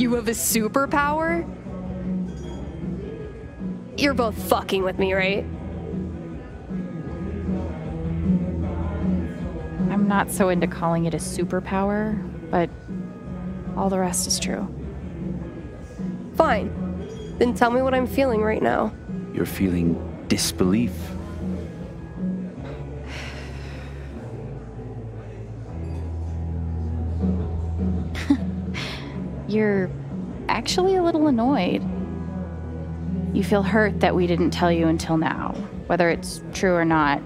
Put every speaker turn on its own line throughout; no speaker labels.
You have a superpower? You're both fucking with me, right?
I'm not so into calling it a superpower, but all the rest is true.
Fine. Then tell me what I'm feeling right now.
You're feeling disbelief.
You're actually a little annoyed. You feel hurt that we didn't tell you until now, whether it's true or not.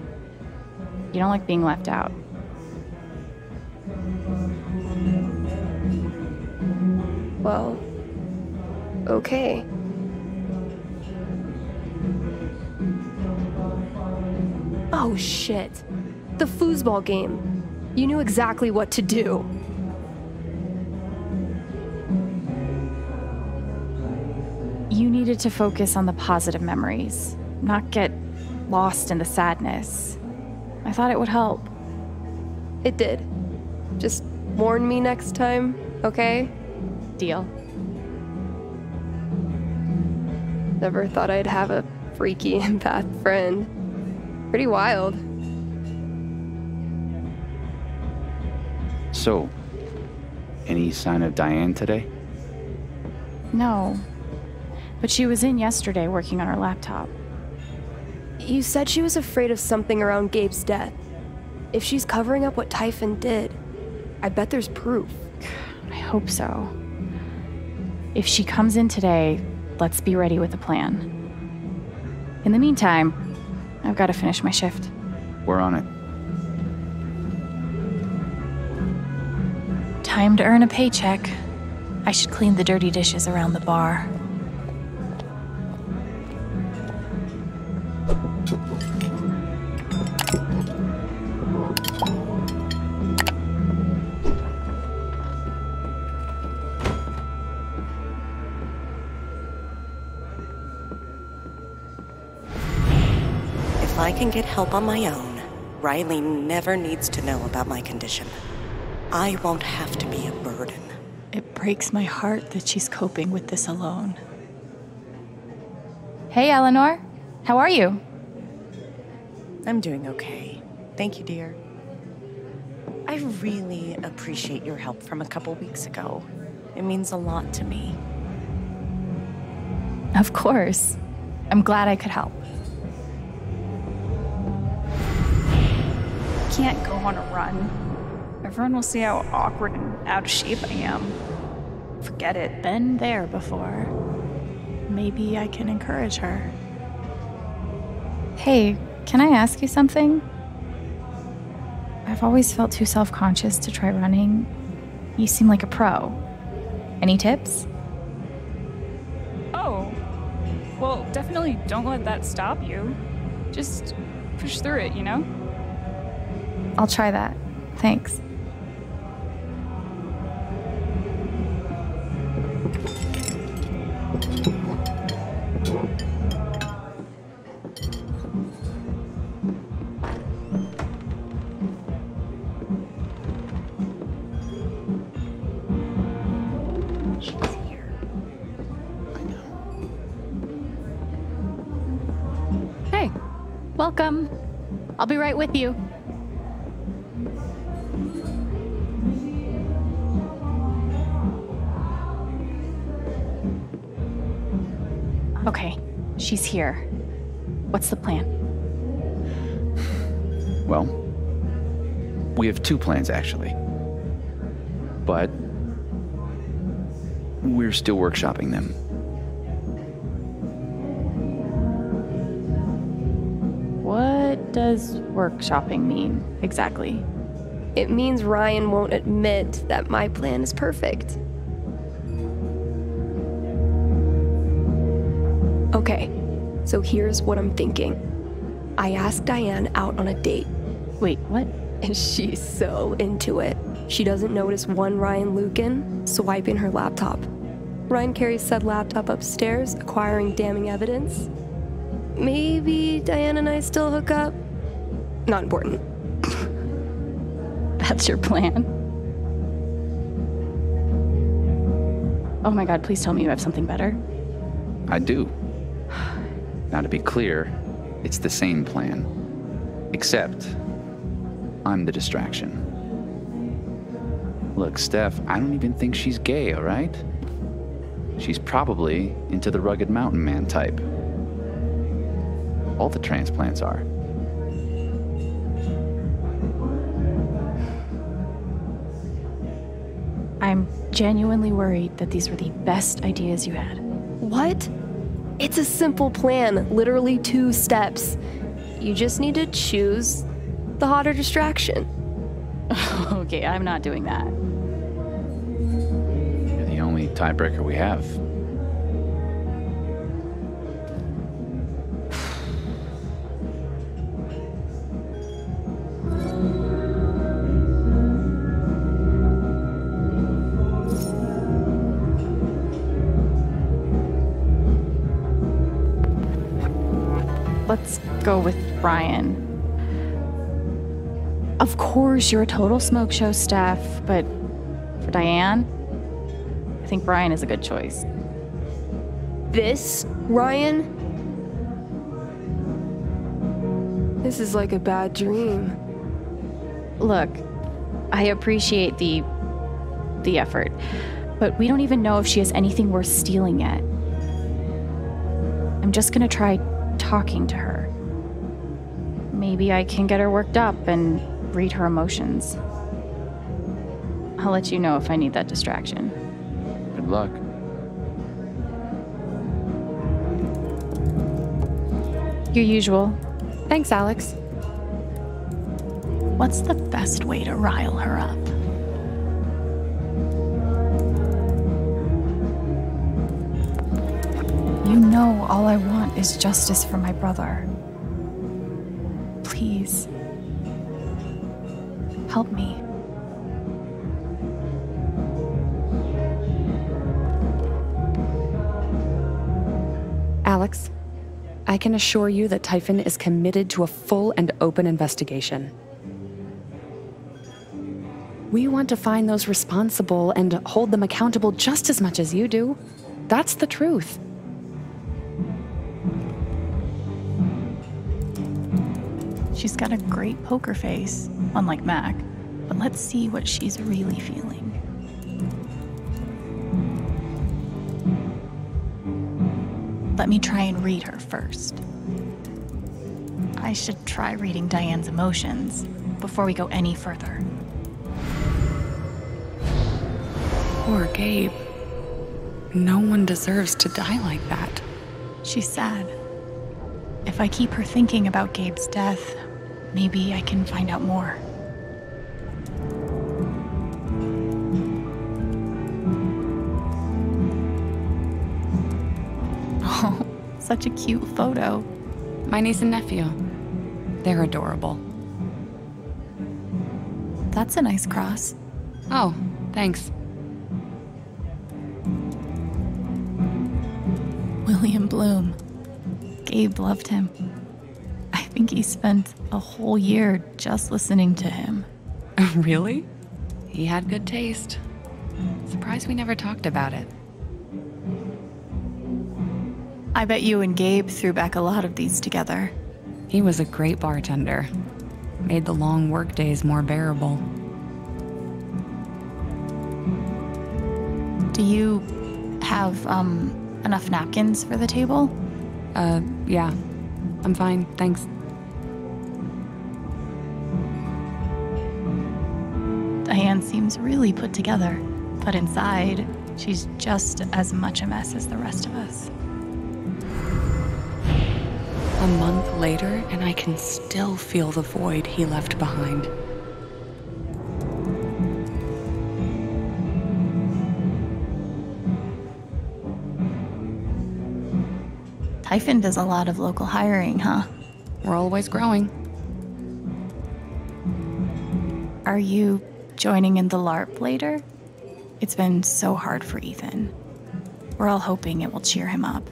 You don't like being left out.
Well, okay. Oh shit. The foosball game. You knew exactly what to do.
You needed to focus on the positive memories, not get lost in the sadness. I thought it would help.
It did. Just warn me next time, okay?
Deal.
Never thought I'd have a freaky empath friend. Pretty wild.
So, any sign of Diane today?
No. But she was in yesterday working on her laptop.
You said she was afraid of something around Gabe's death. If she's covering up what Typhon did, I bet there's proof.
I hope so. If she comes in today, let's be ready with a plan. In the meantime, I've got to finish my shift.
We're on it.
Time to earn a paycheck. I should clean the dirty dishes around the bar.
If I can get help on my own, Riley never needs to know about my condition. I won't have to be a burden.
It breaks my heart that she's coping with this alone. Hey, Eleanor. How are you?
I'm doing okay. Thank you, dear. I really appreciate your help from a couple weeks ago. It means a lot to me.
Of course. I'm glad I could help.
Can't go on a run. Everyone will see how awkward and out of shape I am. Forget it.
Been there before. Maybe I can encourage her. Hey, can I ask you something? I've always felt too self-conscious to try running. You seem like a pro. Any tips?
Oh. Well, definitely don't let that stop you. Just push through it, you know?
I'll try that. Thanks.
She's here. I know.
Hey, welcome. I'll be right with you. Okay, she's here. What's the plan?
Well, we have two plans, actually. But we're still workshopping them.
What does workshopping mean, exactly?
It means Ryan won't admit that my plan is perfect. Okay, so here's what I'm thinking. I asked Diane out on a date.
Wait, what?
And she's so into it. She doesn't notice one Ryan Lucan swiping her laptop. Ryan carries said laptop upstairs, acquiring damning evidence. Maybe Diane and I still hook up? Not important.
That's your plan? Oh my god, please tell me you have something better.
I do. Now, to be clear, it's the same plan. Except, I'm the distraction. Look, Steph, I don't even think she's gay, all right? She's probably into the rugged mountain man type. All the transplants are.
I'm genuinely worried that these were the best ideas you had.
What? It's a simple plan, literally 2 steps. You just need to choose the hotter distraction.
Okay, I'm not doing that.
You're the only tiebreaker we have.
Let's go with Brian. Of course, you're a total smoke show, Steph, but for Diane, I think Brian is a good choice.
This, Ryan? This is like a bad dream.
Look, I appreciate the effort, but we don't even know if she has anything worth stealing yet. I'm just gonna try talking to her. Maybe I can get her worked up and read her emotions. I'll let you know if I need that distraction.
Good luck.
Your usual.
Thanks, Alex.
What's the best way to rile her up? You know all I want is justice for my brother. Please. Help me.
Alex, I can assure you that Typhon is committed to a full and open investigation. We want to find those responsible and hold them accountable just as much as you do. That's the truth.
She's got a great poker face, unlike Mac, but let's see what she's really feeling. Let me try and read her first. I should try reading Diane's emotions before we go any further.
Poor Gabe. No one deserves to die like that.
She's sad. If I keep her thinking about Gabe's death, maybe I can find out more. Oh, such a cute photo.
My niece and nephew. They're adorable.
That's a nice cross.
Oh, thanks.
William Bloom. Gabe loved him. I think he spent a whole year just listening to him.
Really? He had good taste. Surprised we never talked about it.
I bet you and Gabe threw back a lot of these together.
He was a great bartender. Made the long work days more bearable.
Do you have, enough napkins for the table?
Yeah. I'm fine, thanks.
Diane seems really put together, but inside, she's just as much a mess as the rest of us.
A month later, and I can still feel the void he left behind.
Typhon does a lot of local hiring, huh?
We're always growing.
Are you joining in the LARP later? It's been so hard for Ethan. We're all hoping it will cheer him up.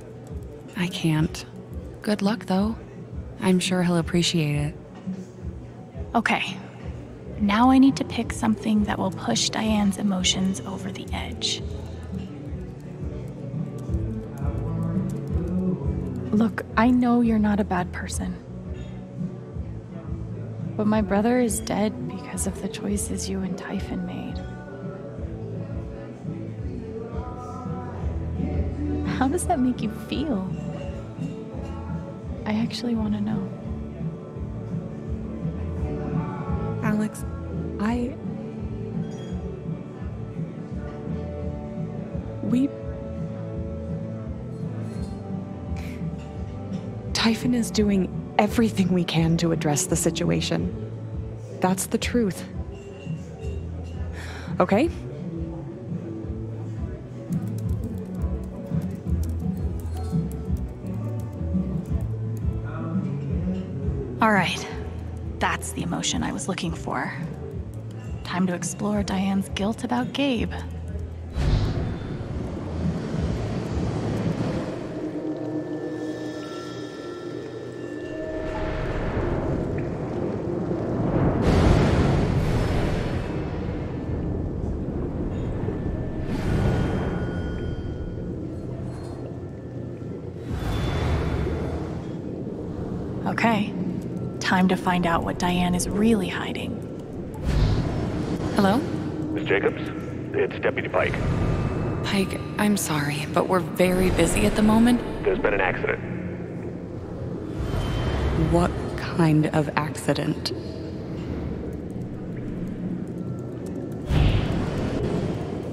I can't. Good luck, though. I'm sure he'll appreciate it.
Okay. Now I need to pick something that will push Diane's emotions over the edge. Look, I know you're not a bad person. But my brother is dead because of the choices you and Typhon made. How does that make you feel? I actually want to know.
Alex, Typhon is doing everything we can to address the situation. That's the truth. Okay?
All right. That's the emotion I was looking for. Time to explore Diane's guilt about Gabe. Okay. Time to find out what Diane is really hiding.
Hello?
Miss Jacobs, it's Deputy Pike.
Pike, I'm sorry, but we're very busy at the moment.
There's been an accident.
What kind of accident?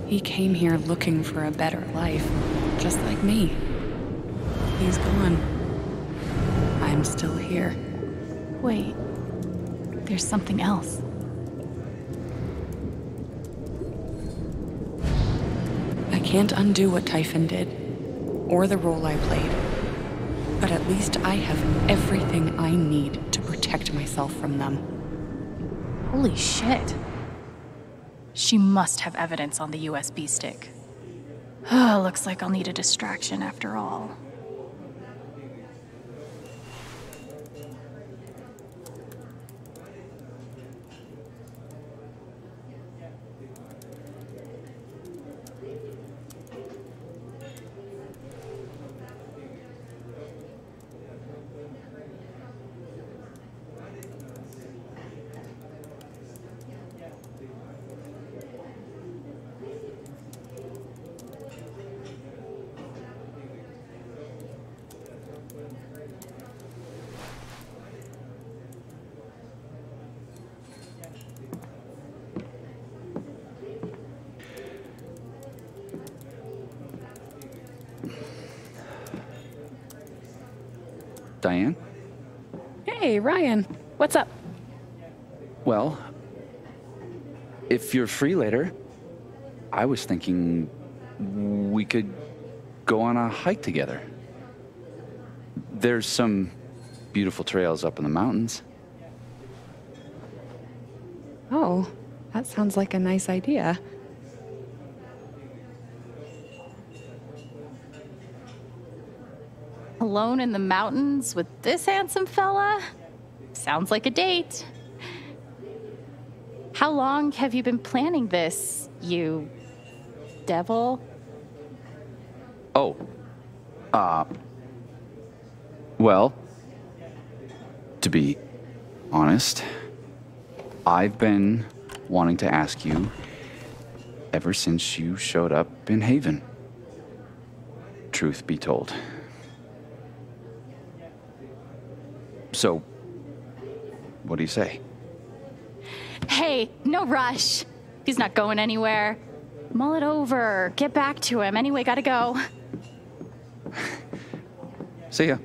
He came here looking for a better life, just like me. He's gone. I'm still here.
Wait. There's something else.
I can't undo what Typhon did, or the role I played. But at least I have everything I need to protect myself from them.
Holy shit. She must have evidence on the USB stick. Looks like I'll need a distraction after all.
Diane?
Hey, Ryan. What's up?
Well, if you're free later, I was thinking we could go on a hike together. There's some beautiful trails up in the mountains.
Oh, that sounds like a nice idea.
Alone in the mountains with this handsome fella? Sounds like a date. How long have you been planning this, you devil?
Oh. Well, to be honest, I've been wanting to ask you ever since you showed up in Haven. Truth be told. So, what do you say?
Hey, no rush. He's not going anywhere. Mull it over. Get back to him. Anyway, gotta go.
See ya.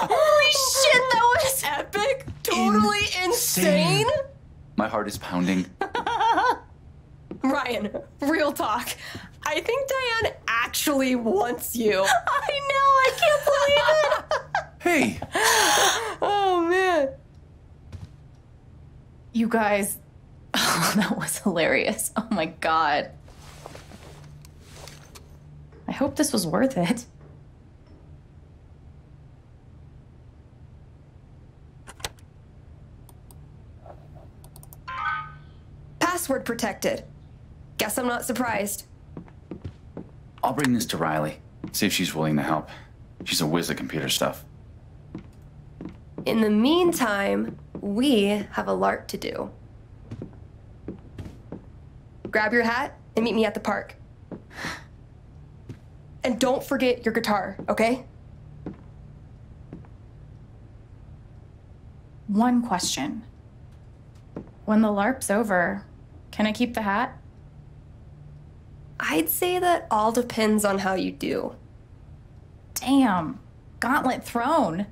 Holy shit, that was epic! Totally insane!
My heart is pounding.
Ryan, real talk. I think Diane actually wants you. I know, I can't believe it!
Hey!
Oh, man.
You guys, oh, that was hilarious. Oh my god. I hope this was worth it.
password protected. Guess I'm not surprised.
I'll bring this to Riley, see if she's willing to help. She's a whiz at computer stuff.
In the meantime, we have a lark to do. Grab your hat and meet me at the park. And don't forget your guitar, okay?
One question. When the LARP's over, can I keep the hat?
I'd say that all depends on how you do.
Damn. Gauntlet thrown.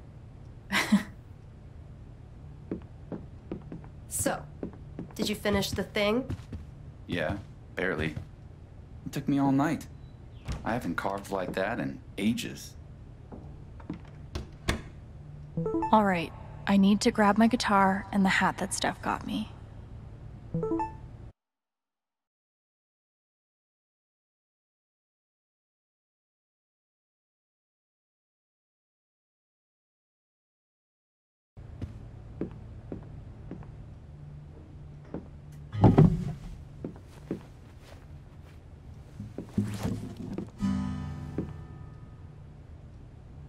So, did you finish the thing?
Yeah, barely. It took me all night. I haven't carved like that in ages.
All right. I need to grab my guitar and the hat that Steph got me.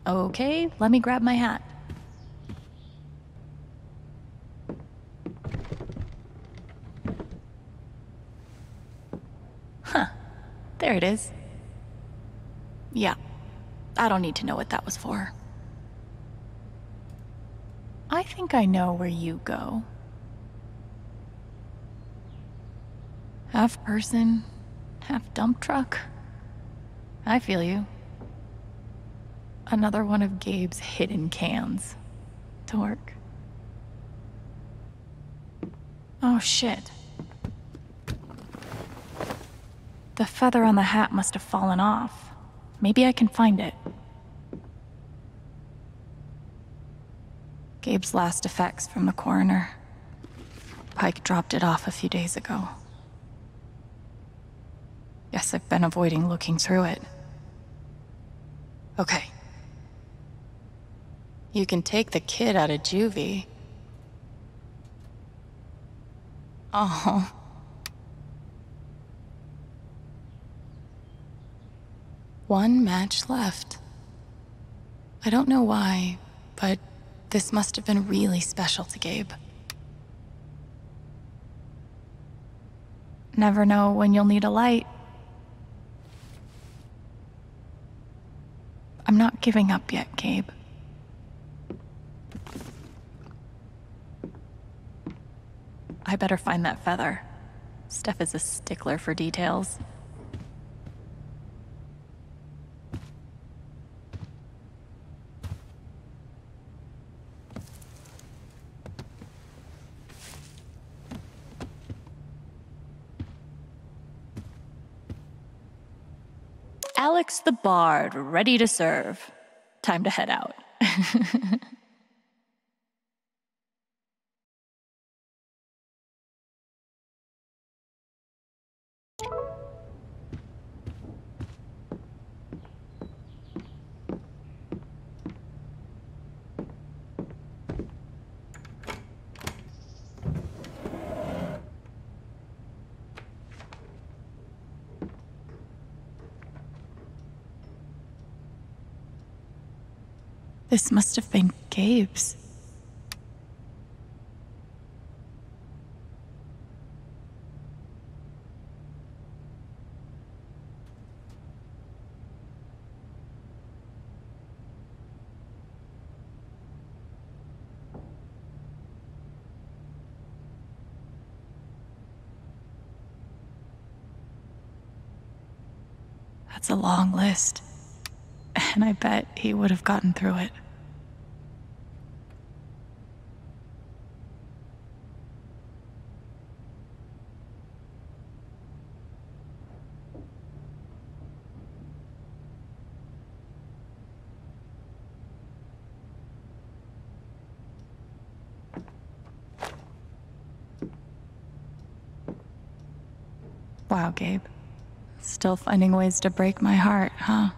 Okay, let me grab my hat. Huh, there it is. Yeah, I don't need to know what that was for. I think I know where you go. Half person, half dump truck. I feel you. Another one of Gabe's hidden cans. Dork. Oh shit. The feather on the hat must have fallen off. Maybe I can find it. Gabe's last effects from the coroner. Pike dropped it off a few days ago. Guess I've been avoiding looking through it. Okay. You can take the kid out of juvie. Oh. One match left. I don't know why, but this must have been really special to Gabe. Never know when you'll need a light. I'm not giving up yet, Gabe. I better find that feather. Steph is a stickler for details. Alex the Bard, ready to serve. Time to head out. This must have been Gabe's. That's a long list, and I bet he would have gotten through it. Wow, Gabe. Still finding ways to break my heart, huh?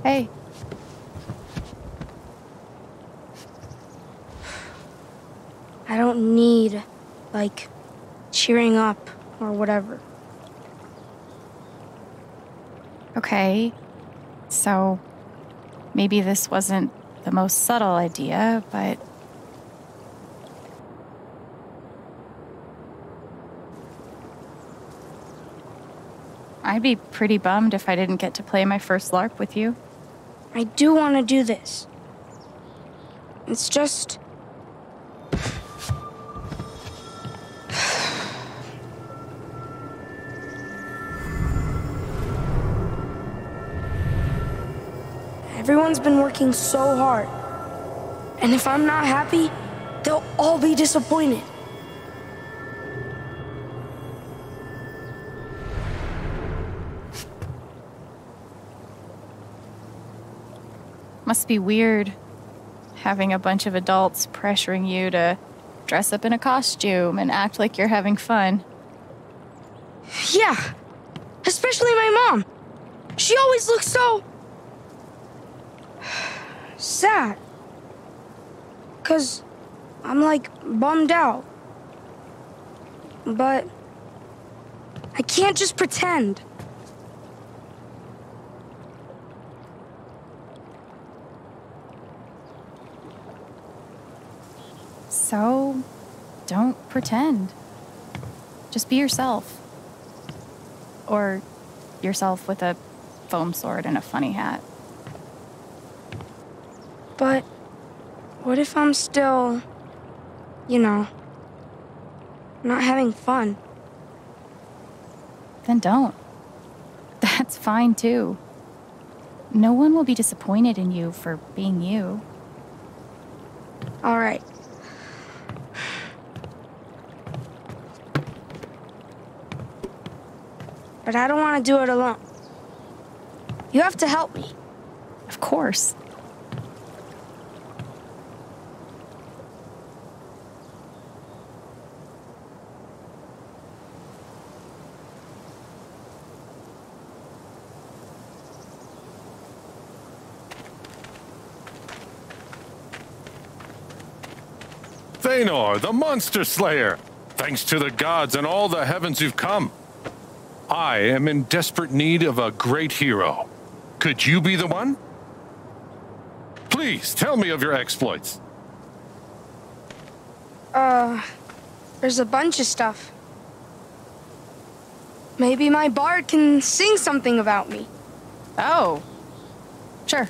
Hey.
I don't need, like, cheering up or whatever.
Okay. So, maybe this wasn't the most subtle idea, but... I'd be pretty bummed if I didn't get to play my first LARP with you.
I do want to do this. It's just... Everyone's been working so hard. And if I'm not happy, they'll all be disappointed.
Must be weird having a bunch of adults pressuring you to dress up in a costume and act like you're having fun.
Yeah, especially my mom. She always looks so... sad. 'Cause I'm like bummed out. But I can't just pretend.
So, don't pretend. Just be yourself. Or yourself with a foam sword and a funny hat.
But what if I'm still, you know, not having fun?
Then don't. That's fine too. No one will be disappointed in you for being you.
All right. But I don't want to do it alone. You have to help me.
Of course.
Thanor, the monster slayer! Thanks to the gods and all the heavens you've come. I am in desperate need of a great hero. Could you be the one? Please, tell me of your exploits.
There's a bunch of stuff. Maybe my bard can sing something about me.
Oh. Sure.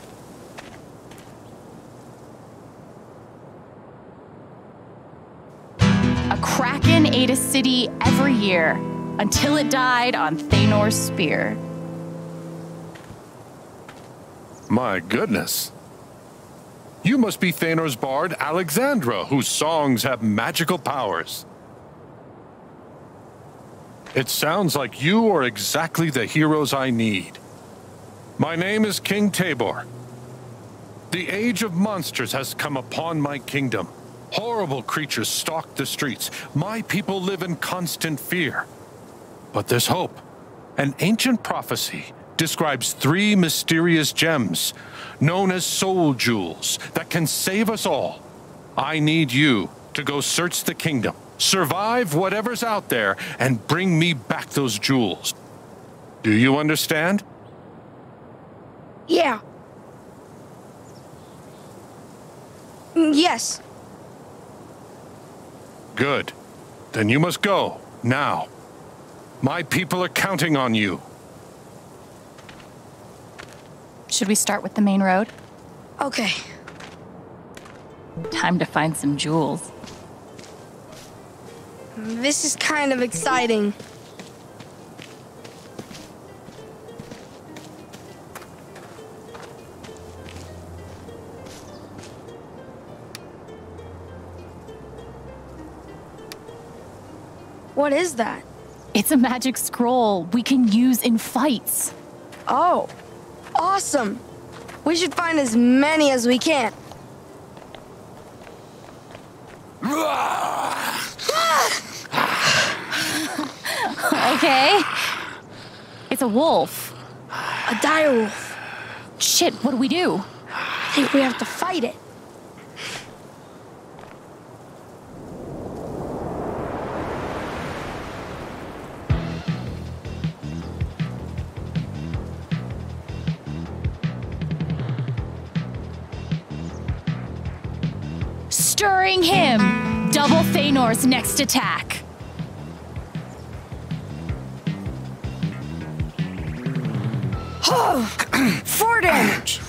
A kraken ate a city every year until it died on Thanor's spear.
My goodness. You must be Thanor's bard, Alexandra, whose songs have magical powers. It sounds like you are exactly the heroes I need. My name is King Tabor. The age of monsters has come upon my kingdom. Horrible creatures stalk the streets. My people live in constant fear. But there's hope. An ancient prophecy describes 3 mysterious gems, known as soul jewels, that can save us all. I need you to go search the kingdom, survive whatever's out there, and bring me back those jewels. Do you understand?
Yeah. Yes.
Good. Then you must go, now. My people are counting on you.
Should we start with the main road?
Okay.
Time to find some jewels.
This is kind of exciting. What is that?
It's a magic scroll we can use in fights.
Oh, awesome. We should find as many as we can.
Okay. It's a wolf.
A direwolf.
Shit, what do?
I think we have to fight it.
Stirring him! Double Thanor's next attack.
Oh, 4 damage.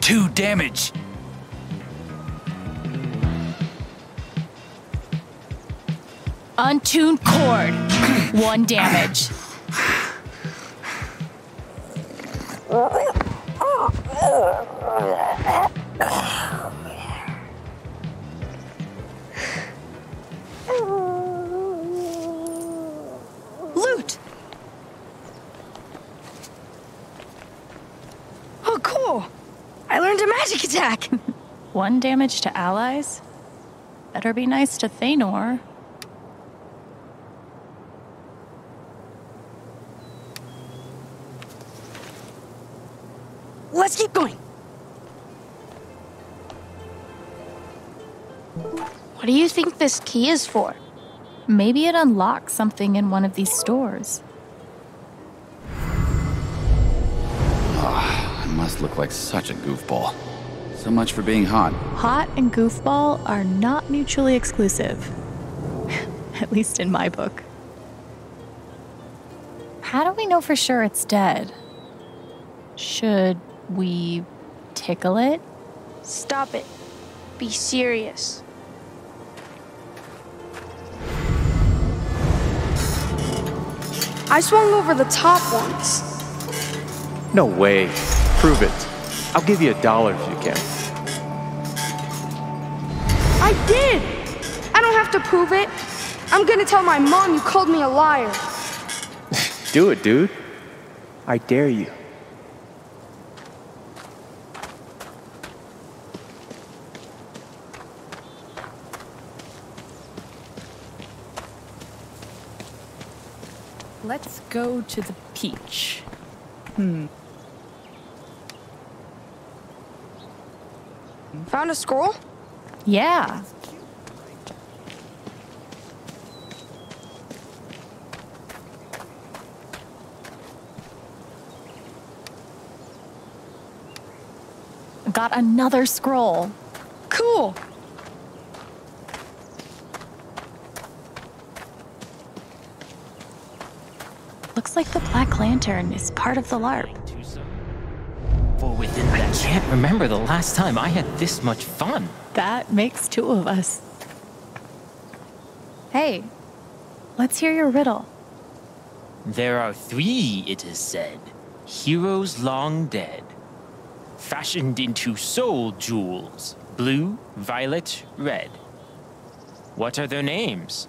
2 damage.
Untuned cord. 1 damage.
Loot. Oh, cool. I learned a magic attack.
1 damage to allies? Better be nice to Thanor.
Let's keep going. What do you think this key is for?
Maybe it unlocks something in one of these stores.
I must look like such a goofball. So much for being hot.
Hot and goofball are not mutually exclusive. At least in my book. How do we know for sure it's dead? Should we tickle it?
Stop it. Be serious. I swung over the top once.
No way. Prove it. I'll give you $1 if you can.
I did! I don't have to prove it. I'm gonna tell my mom you called me a liar.
Do it, dude. I dare you.
Let's go to the peach.
Found a scroll?
Yeah. Got another scroll.
Cool.
Looks like the Black Lantern is part of the LARP.
I can't remember the last time I had this much fun.
That makes 2 of us. Hey, let's hear your riddle.
There are 3, it is said, heroes long dead, fashioned into soul jewels, blue, violet, red. What are their names?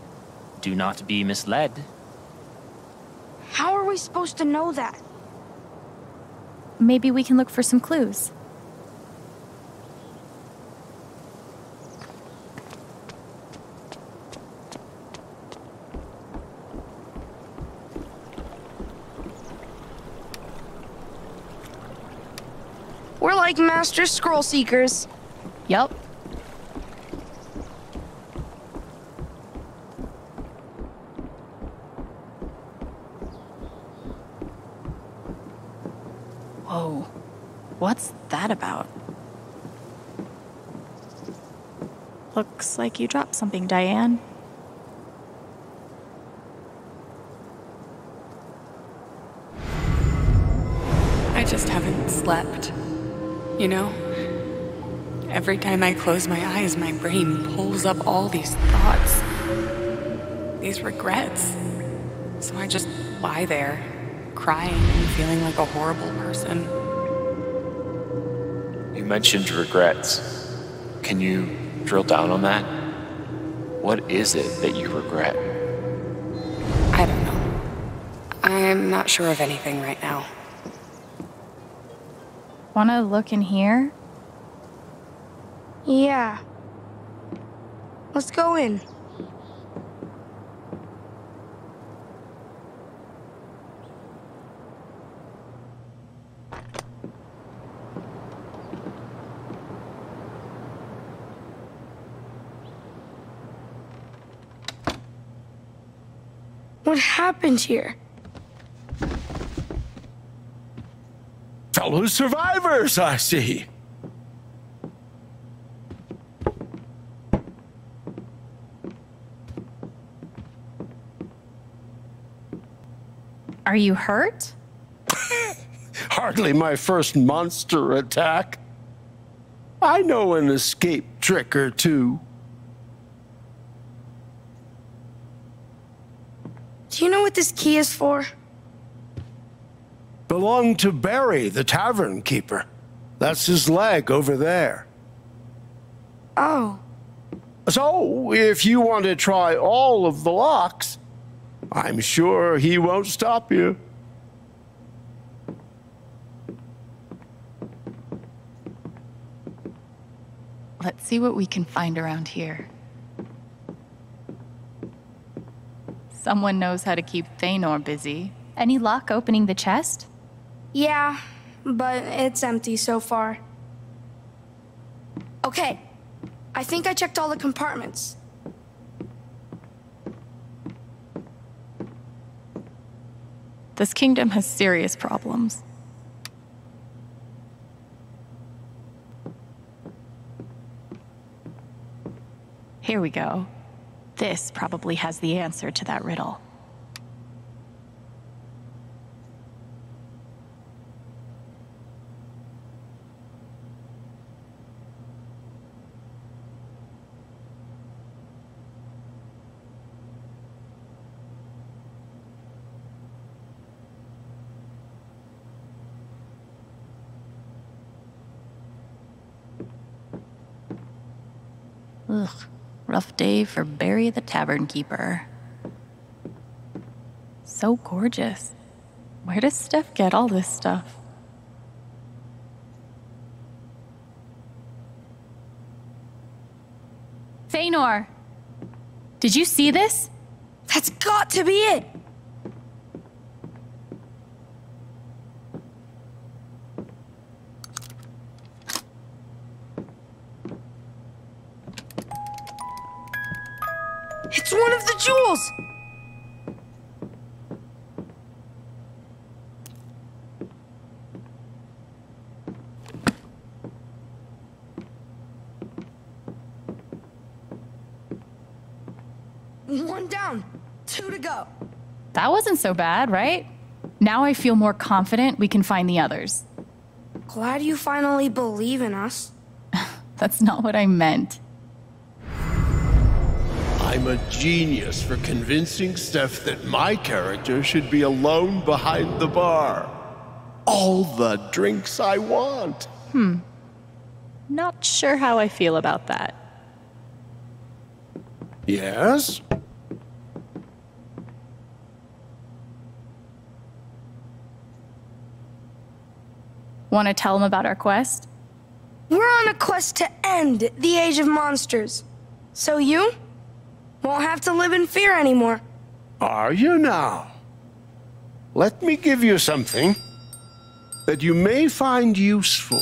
Do not be misled.
How are we supposed to know that?
Maybe we can look for some clues.
We're like master scroll seekers.
Yup. Whoa. What's that about? Looks like you dropped something, Diane.
I just haven't slept. You know? Every time I close my eyes, my brain pulls up all these thoughts. These regrets. So I just lie there, crying and feeling like a horrible person.
You mentioned regrets. Can you drill down on that? What is it that you regret?
I don't know. I'm not sure of anything right now.
Wanna look in here?
Yeah. Let's go in. What happened here?
Fellow survivors, I see.
Are you hurt?
Hardly my first monster attack. I know an escape trick or two.
Do you know what this key is for?
Belonged to Barry, the tavern keeper. That's his leg over there.
Oh.
So, if you want to try all of the locks, I'm sure he won't stop you.
Let's see what we can find around here. Someone knows how to keep Thanor busy.
Any luck opening the chest?
Yeah, but it's empty so far. Okay, I think I checked all the compartments.
This kingdom has serious problems. Here we go. This probably has the answer to that riddle. Ugh. Rough day for Barry the Tavern Keeper. So gorgeous. Where does Steph get all this stuff?
Thanor! Did you see this?
That's got to be it! It's one of the jewels! One down, 2 to go.
That wasn't so bad, right? Now I feel more confident we can find the others.
Glad you finally believe in us.
That's not what I meant.
I'm a genius for convincing Steph that my character should be alone behind the bar. All the drinks I want.
Not sure how I feel about that.
Yes?
Want to tell them about our quest?
We're on a quest to end the Age of Monsters. So you won't have to live in fear anymore.
Are you now? Let me give you something that you may find useful.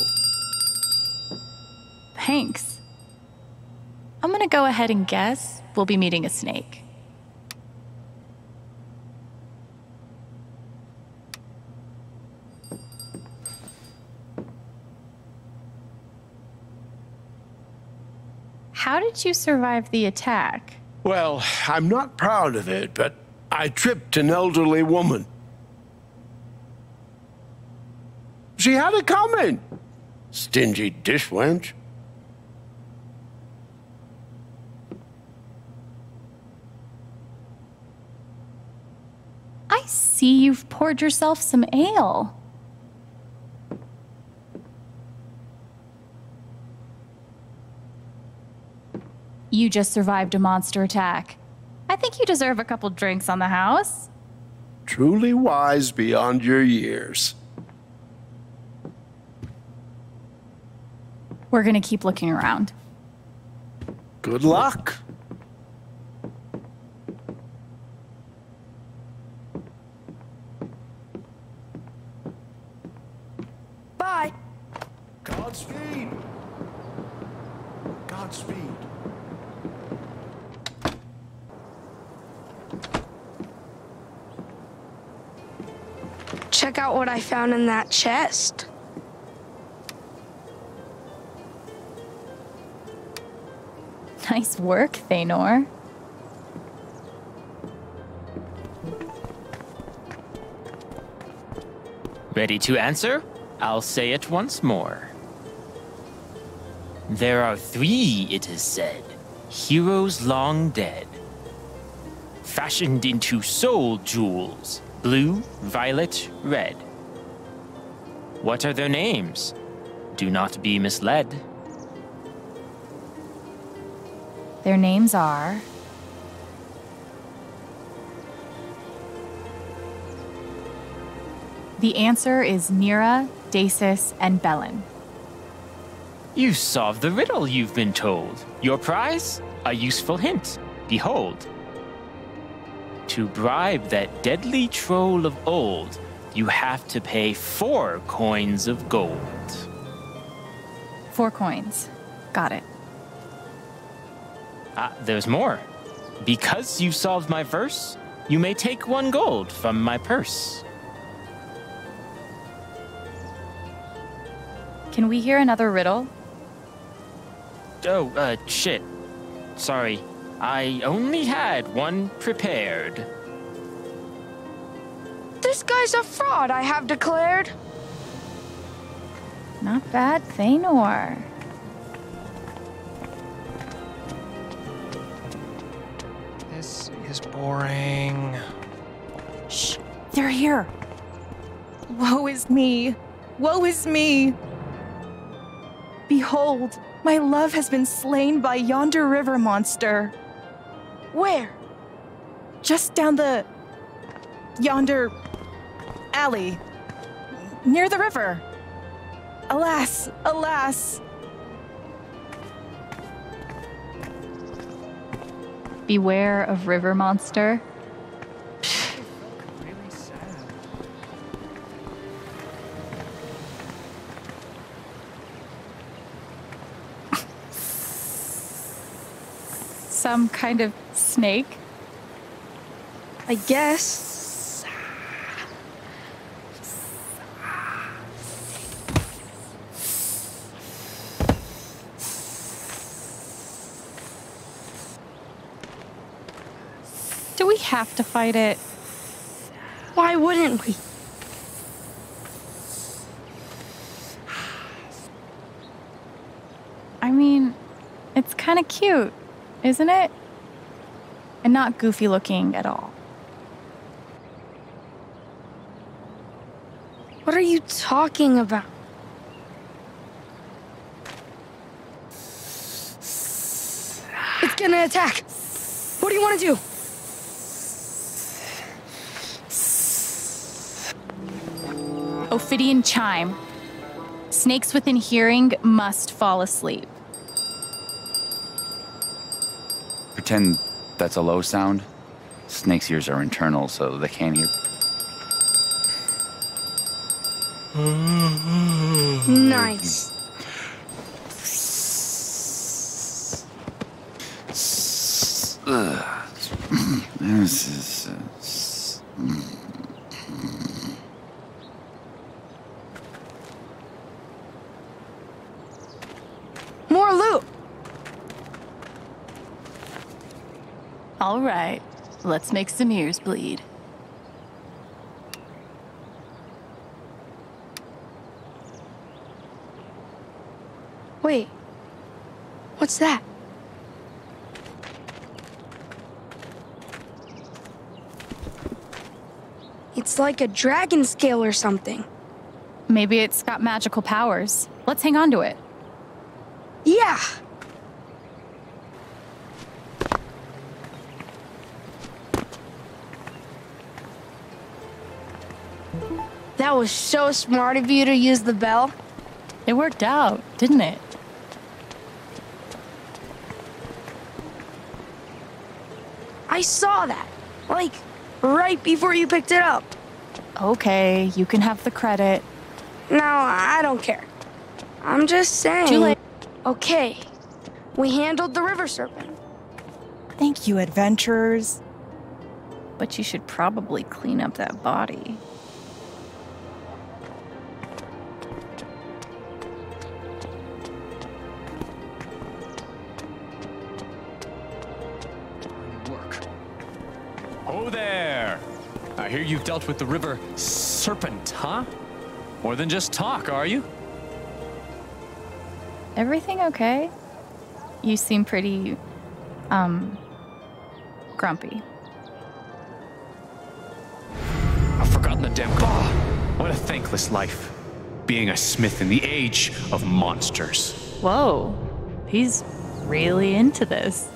Thanks. I'm gonna go ahead and guess we'll be meeting a snake.
How did you survive the attack?
Well, I'm not proud of it, but I tripped an elderly woman. She had it coming. Stingy dishwench.
I see you've poured yourself some ale. You just survived a monster attack. I think you deserve a couple drinks on the house.
Truly wise beyond your years.
We're gonna keep looking around.
Good luck.
Bye.
Godspeed. Godspeed.
check out what I found in that chest.
Nice work, Thanor.
Ready to answer? I'll say it once more. There are 3, it is said, heroes long dead, fashioned into soul jewels, blue, violet, red. What are their names? Do not be misled.
Their names are... The answer is Mira, Dacis, and Belen.
You solved the riddle you've been told. Your prize? A useful hint. Behold. To bribe that deadly troll of old, you have to pay 4 coins of gold.
4 coins. Got it.
There's more. Because you solved my verse, you may take 1 gold from my purse.
Can we hear another riddle?
Oh, shit. Sorry. I only had 1 prepared.
This guy's a fraud, I have declared.
Not bad, Thanor.
This is boring.
Shh, they're here. Woe is me. Woe is me. Behold, my love has been slain by yonder river monster.
Where?
Just down the... yonder... alley. Near the river. Alas, alas.
Beware of river monster. Some kind of snake?
I guess.
Do we have to fight it?
Why wouldn't we?
I mean, it's kind of cute, isn't it? And not goofy looking at all.
What are you talking about? It's gonna attack. What do you want to do?
Ophidian chime. Snakes within hearing must fall asleep.
Pretend that's a low sound. Snake's ears are internal, so they can't hear.
Nice.
This is...
More loot.
All right, let's make some ears bleed.
Wait. What's that? It's like a dragon scale or something.
Maybe it's got magical powers. Let's hang on to it.
Yeah! That was so smart of you to use the bell.
It worked out, didn't it?
I saw that. Like, right before you picked it up.
Okay, you can have the credit.
No, I don't care. I'm just saying.
Too late.
Okay, we handled the river serpent.
Thank you, adventurers.
But you should probably clean up that body.
Ho there! I hear you've dealt with the river Serpent, huh? More than just talk, are you?
Everything okay? You seem pretty, grumpy.
I've forgotten the damn What a thankless life. Being a smith in the age of monsters.
Whoa, he's really into this.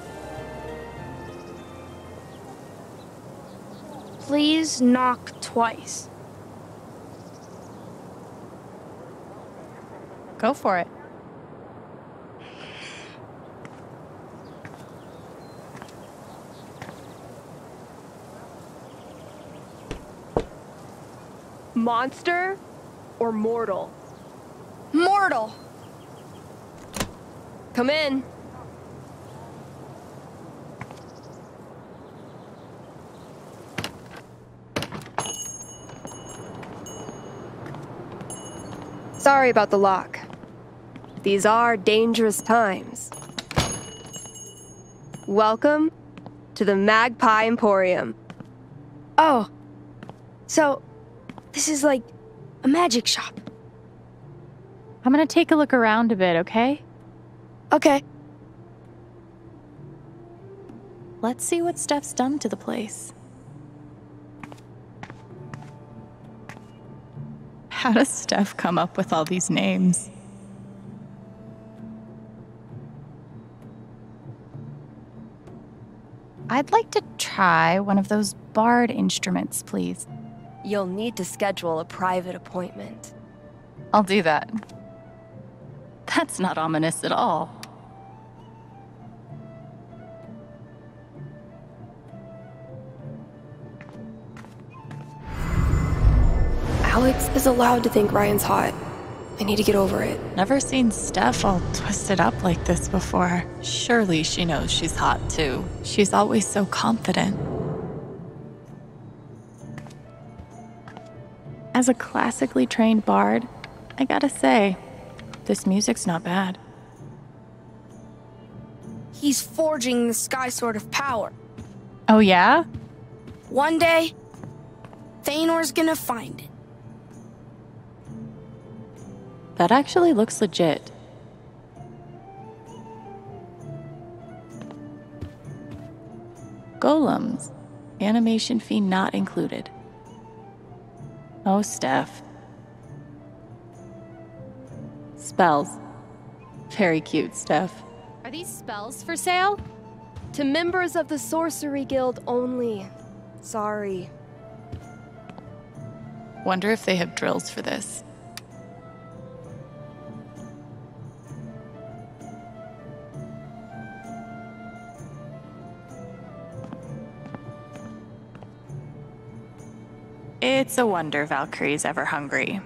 Please knock twice.
Go for it.
Monster or mortal?
Mortal.
Come in. Sorry about the lock. These are dangerous times. Welcome to the Magpie Emporium.
Oh, so this is like a magic shop.
I'm gonna take a look around a bit, okay?
Okay.
Let's see what Steph's done to the place. How does Steph come up with all these names? I'd like to try one of those bard instruments, please.
You'll need to schedule a private appointment.
I'll do that. That's not ominous at all.
Alex is allowed to think Ryan's hot. I need to get over it.
Never seen Steph all twisted up like this before. Surely she knows she's hot too. She's always so confident.
As a classically trained bard, I gotta say, this music's not bad.
He's forging the sky sword of power.
Oh yeah?
One day, Thanor's gonna find it.
That actually looks legit. Golems. Animation fee not included. Oh, Steph. Spells. Very cute, Steph.
Are these spells for sale? To members of the Sorcery Guild only. Sorry.
Wonder if they have drills for this. It's a wonder Valkyrie's ever hungry.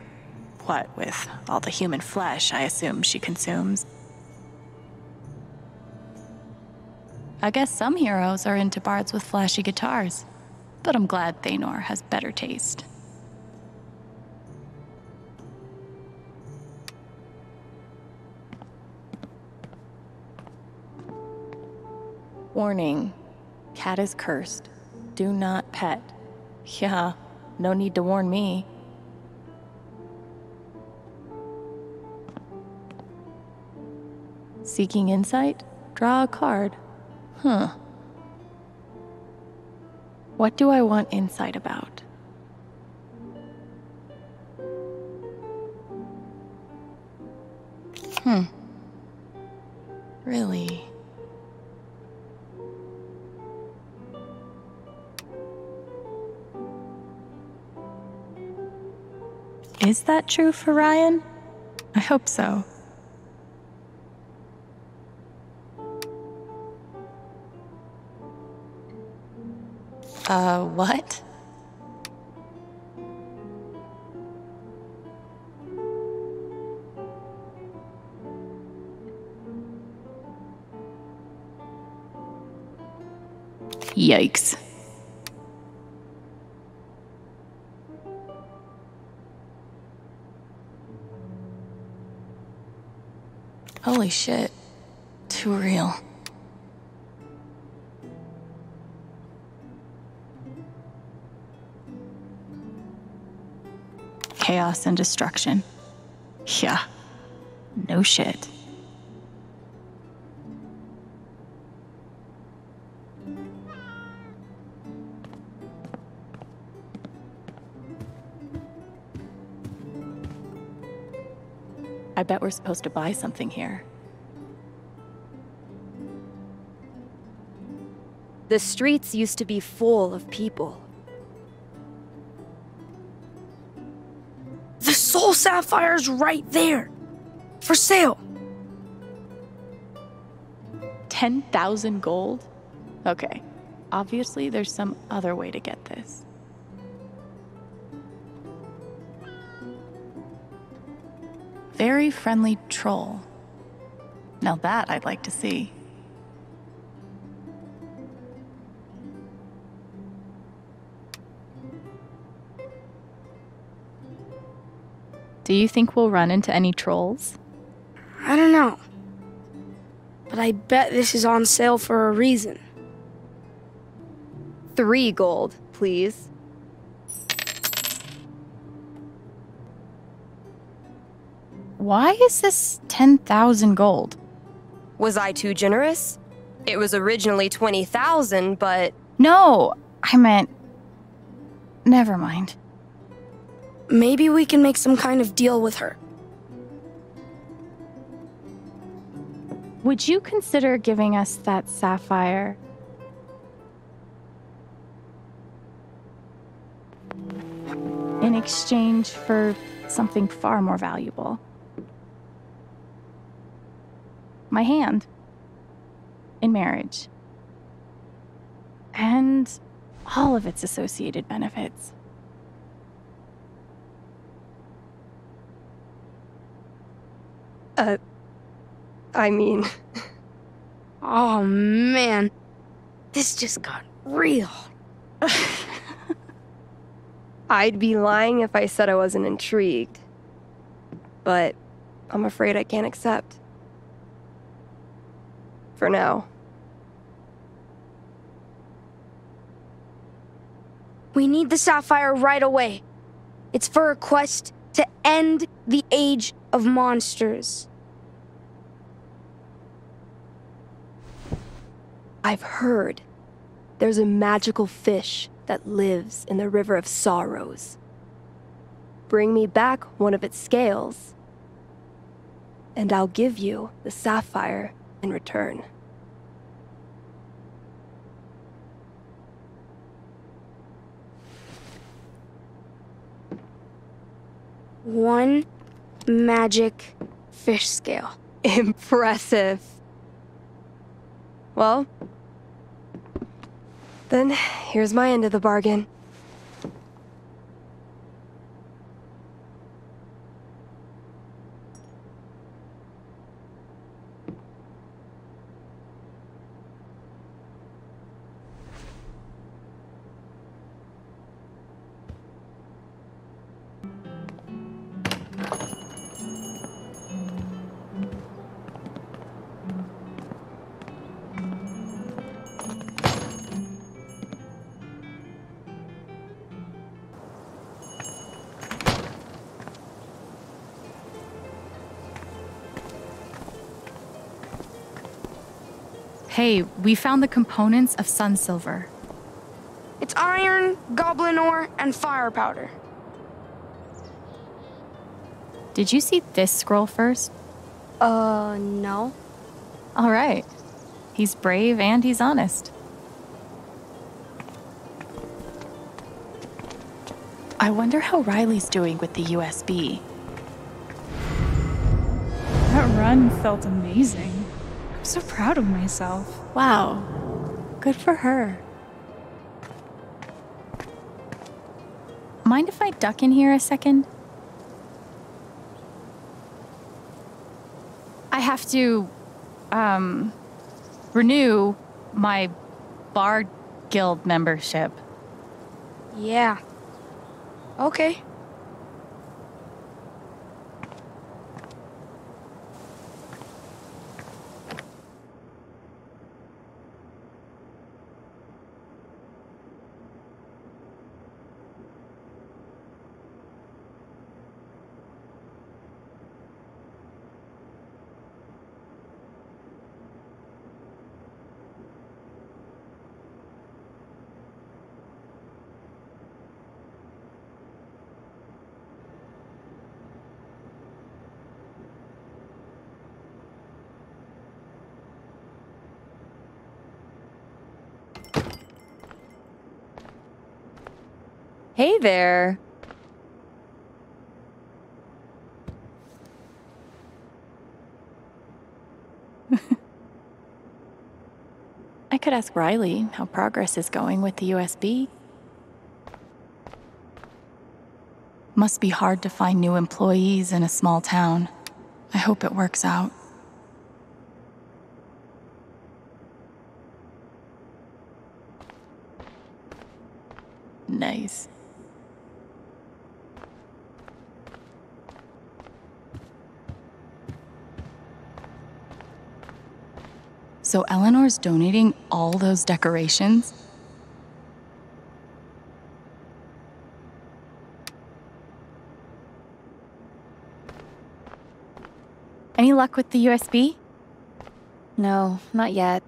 What with all the human flesh I assume she consumes.
I guess some heroes are into bards with flashy guitars, but I'm glad Thanor has better taste. Warning. Cat is cursed. Do not pet. Yeah, no need to warn me. Seeking insight? Draw a card. Huh. What do I want insight about? Really? Is that true for Ryan? I hope so. What? Yikes. Holy shit. Too real.
chaos and destruction. Yeah, no shit. I bet we're supposed to buy something here.
The streets used to be full of people.
The Soul Sapphire's right there. For sale.
10,000 gold? Okay, obviously there's some other way to get this. Very friendly troll. Now that I'd like to see. Do you think we'll run into any trolls?
I don't know. But I bet this is on sale for a reason.
3 gold, please.
Why is this 10,000 gold?
Was I too generous? It was originally 20,000, but...
No, I meant... Never mind.
Maybe we can make some kind of deal with her.
Would you consider giving us that sapphire? In exchange for something far more valuable. My hand. In marriage. And all of its associated benefits.
I mean...
Oh, man. This just got real.
I'd be lying if I said I wasn't intrigued. But I'm afraid I can't accept. For now.
We need the sapphire right away. It's for a quest to end the age of monsters.
I've heard there's a magical fish that lives in the River of Sorrows. Bring me back one of its scales, and I'll give you the sapphire in return.
One magic fish scale.
Impressive. Well, then here's my end of the bargain.
Hey, we found the components of sun silver.
It's iron, goblin ore, and fire powder.
Did you see this scroll first?
No.
All right. He's brave and he's honest. I wonder how Riley's doing with the USB.
That run felt amazing. I'm so proud of myself.
Wow. Good for her. Mind if I duck in here a second? I have to, renew my Bard Guild membership.
Yeah. Okay.
Hey there.
I could ask Riley how progress is going with the USB. Must be hard to find new employees in a small town. I hope it works out. Nice. So Eleanor's donating all those decorations? Any luck with the USB?
No, not yet.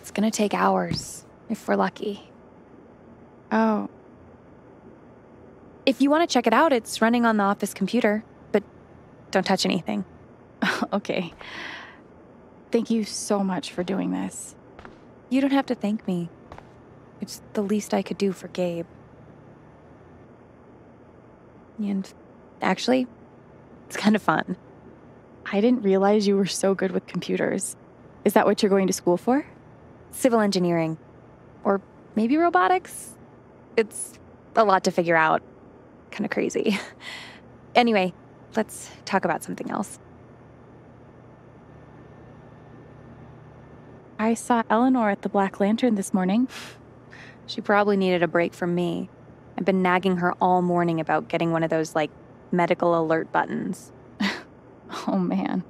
It's gonna take hours, if we're lucky.
Oh.
If you want to check it out, it's running on the office computer, but don't touch anything.
Okay. Thank you so much for doing this.
You don't have to thank me. It's the least I could do for Gabe. And actually, it's kind of fun.
I didn't realize you were so good with computers. Is that what you're going to school for?
Civil engineering. Or maybe robotics? It's a lot to figure out. Kind of crazy. Anyway, let's talk about something else.
I saw Eleanor at the Black Lantern this morning.
She probably needed a break from me. I've been nagging her all morning about getting one of those, medical alert buttons.
Oh, man.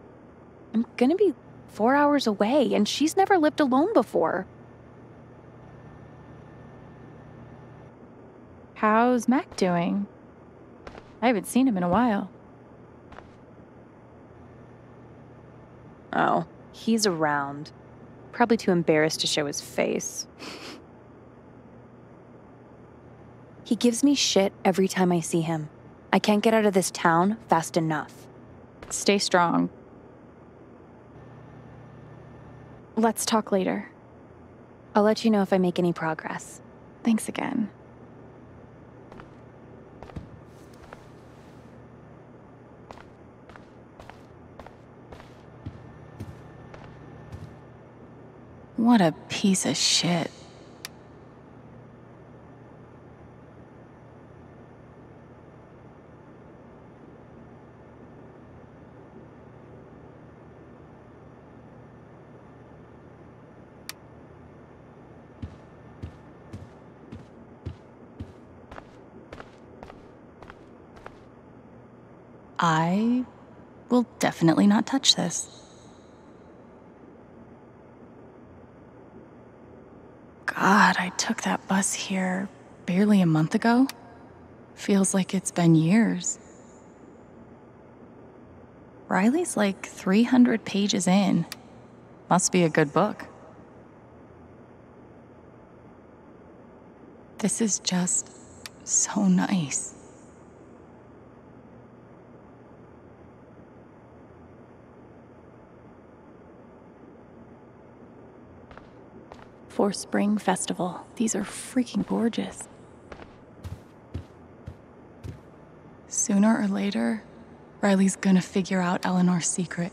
I'm gonna be 4 hours away, and she's never lived alone before.
How's Mac doing? I haven't seen him in a while.
Oh, he's around. Probably too embarrassed to show his face. He gives me shit every time I see him. I can't get out of this town fast enough.
Stay strong. Let's talk later.
I'll let you know if I make any progress.
Thanks again. What a piece of shit. I will definitely not touch this. God, I took that bus here barely a month ago. Feels like it's been years. Riley's 300 pages in. Must be a good book. This is just so nice. For Spring Festival. These are freaking gorgeous. Sooner or later, Riley's gonna figure out Eleanor's secret.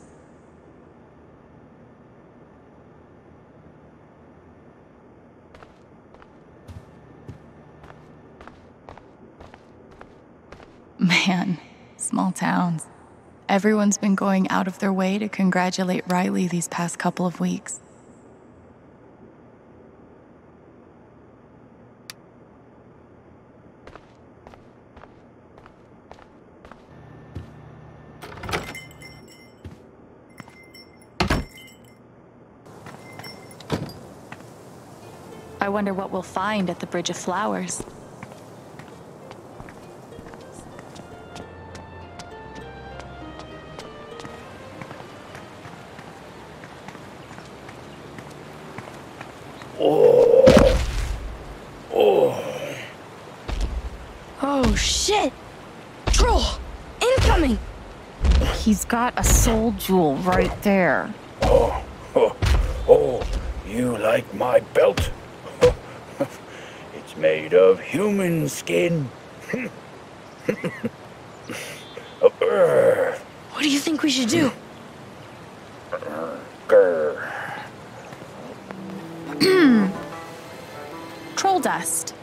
Man, small towns. Everyone's been going out of their way to congratulate Riley these past couple of weeks. I wonder what we'll find at the Bridge of Flowers.
Oh, shit! Troll! Incoming!
He's got a soul jewel right there.
Oh, you like my belt? It's It's made of human skin.
What do you think we should do?
Troll dust.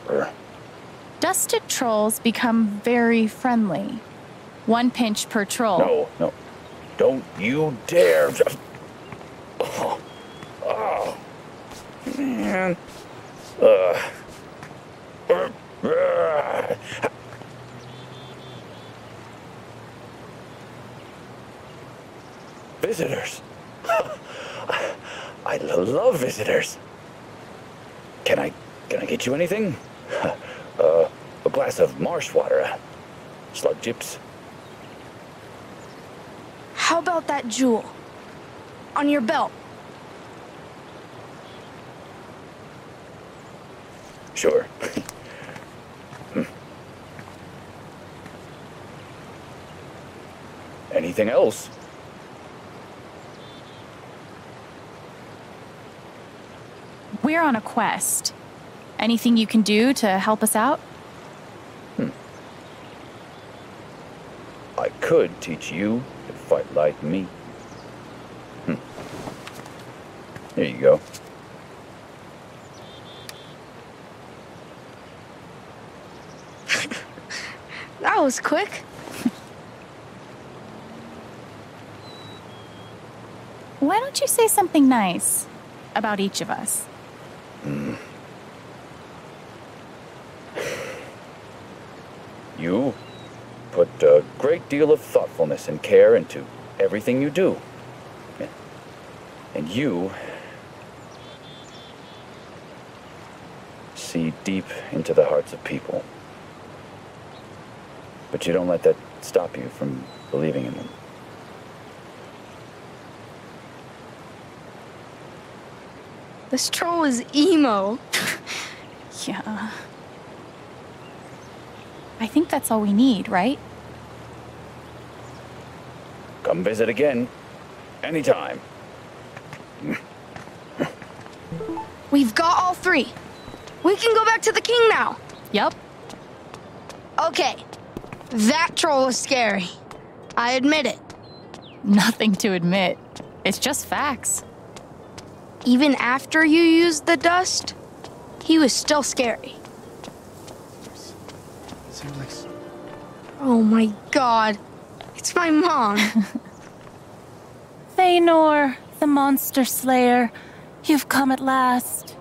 Dusted trolls become very friendly. 1 pinch per troll.
No, no. Don't you dare. Oh, man. Visitors. I love visitors. Can I get you anything? A glass of marsh water, slug chips.
How about that jewel? On your belt.
Sure. Anything else?
We're on a quest. Anything you can do to help us out?
I could teach you to fight like me. Here you go.
That was quick.
Why don't you say something nice about each of us?
You put a great deal of thoughtfulness and care into everything you do. And you see deep into the hearts of people. But you don't let that stop you from believing in them.
This troll is emo.
Yeah. I think that's all we need, right?
Come visit again, anytime.
We've got all 3. We can go back to the king now.
Yep.
Okay. That troll was scary. I admit it.
Nothing to admit. It's just facts.
Even after you used the dust, he was still scary. Oh my god. It's my mom.
Feanor, the monster slayer, you've come at last.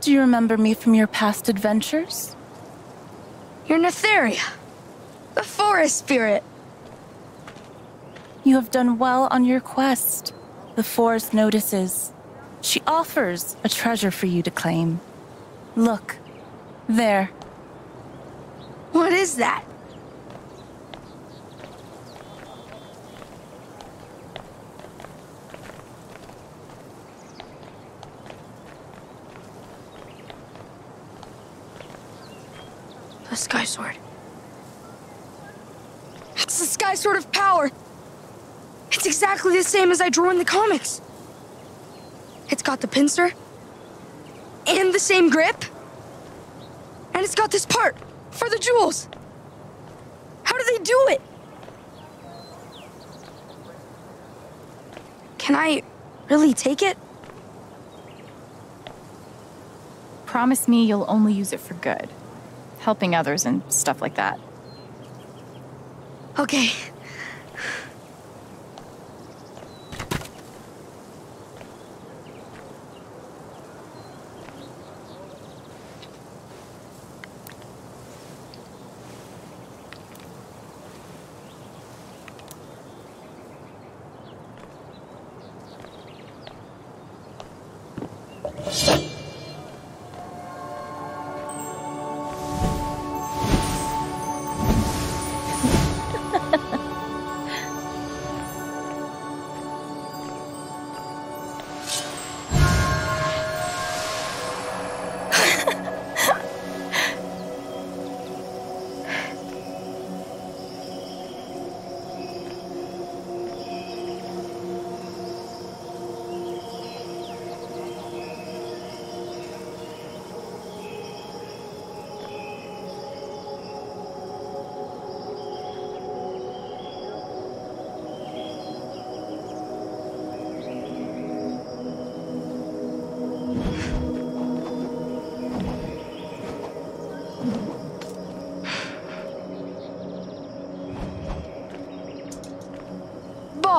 Do you remember me from your past adventures?
You're Netheria, the forest spirit.
You have done well on your quest. The forest notices. She offers a treasure for you to claim. Look, there.
What is that? The Sky Sword. It's the Sky Sword of Power. It's exactly the same as I drew in the comics. It's got the pincer, and the same grip, and it's got this part for the jewels. How do they do it? Can I really take it?
Promise me you'll only use it for good. Helping others and stuff like that.
Okay.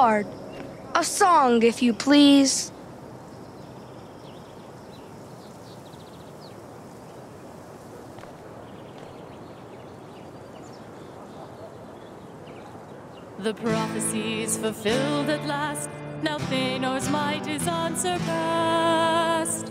card. A song, if you please.
The prophecy's fulfilled at last. Now Thanor's might is unsurpassed.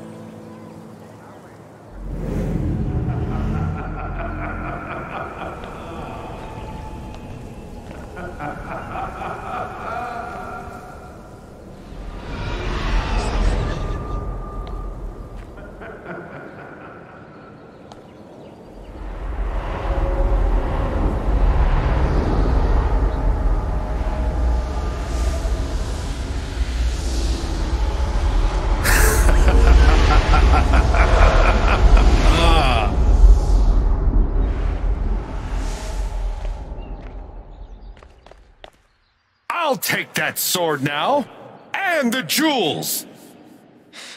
I'll take that sword now, and the jewels!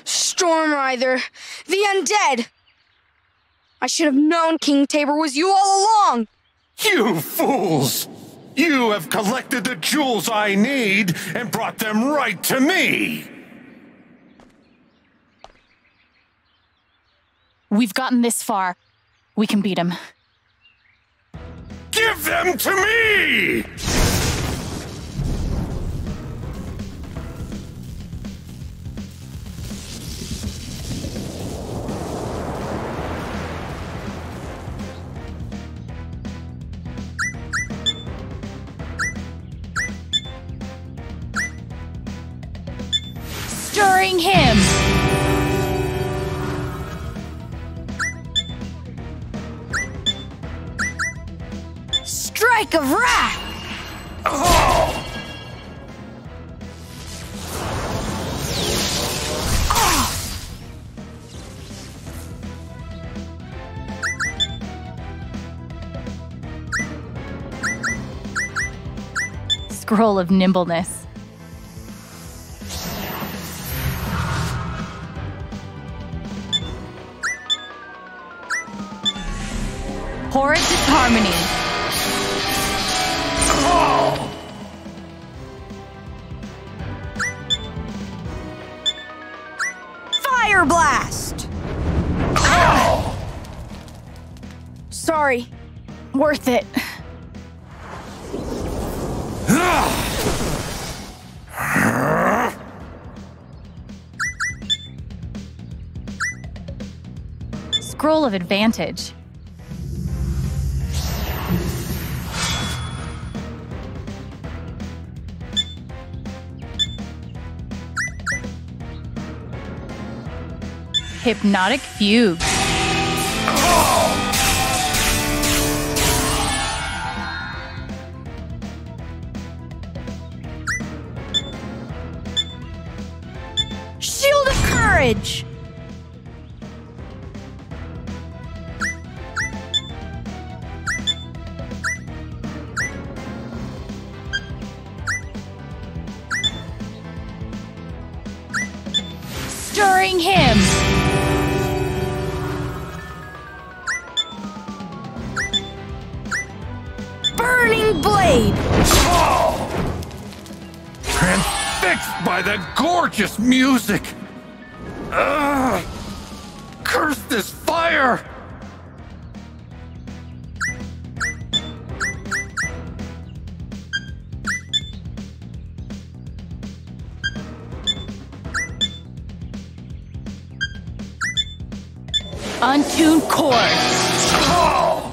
Stormrider, the undead! I should have known King Tabor was you all along!
You fools! You have collected the jewels I need and brought them right to me!
We've gotten this far. We can beat him.
Give them to me!
Stirring him!
Strike of wrath!
Oh!
Scroll of nimbleness. Horrid disharmony.
Oh!
Fire blast!
Oh!
Sorry.
Worth it. Scroll of advantage. Hypnotic fugue.
Shield of courage!
Stirring him.
Burning blade!
Oh! Transfixed by the gorgeous music! Curse this fire!
Untuned chord.
Oh!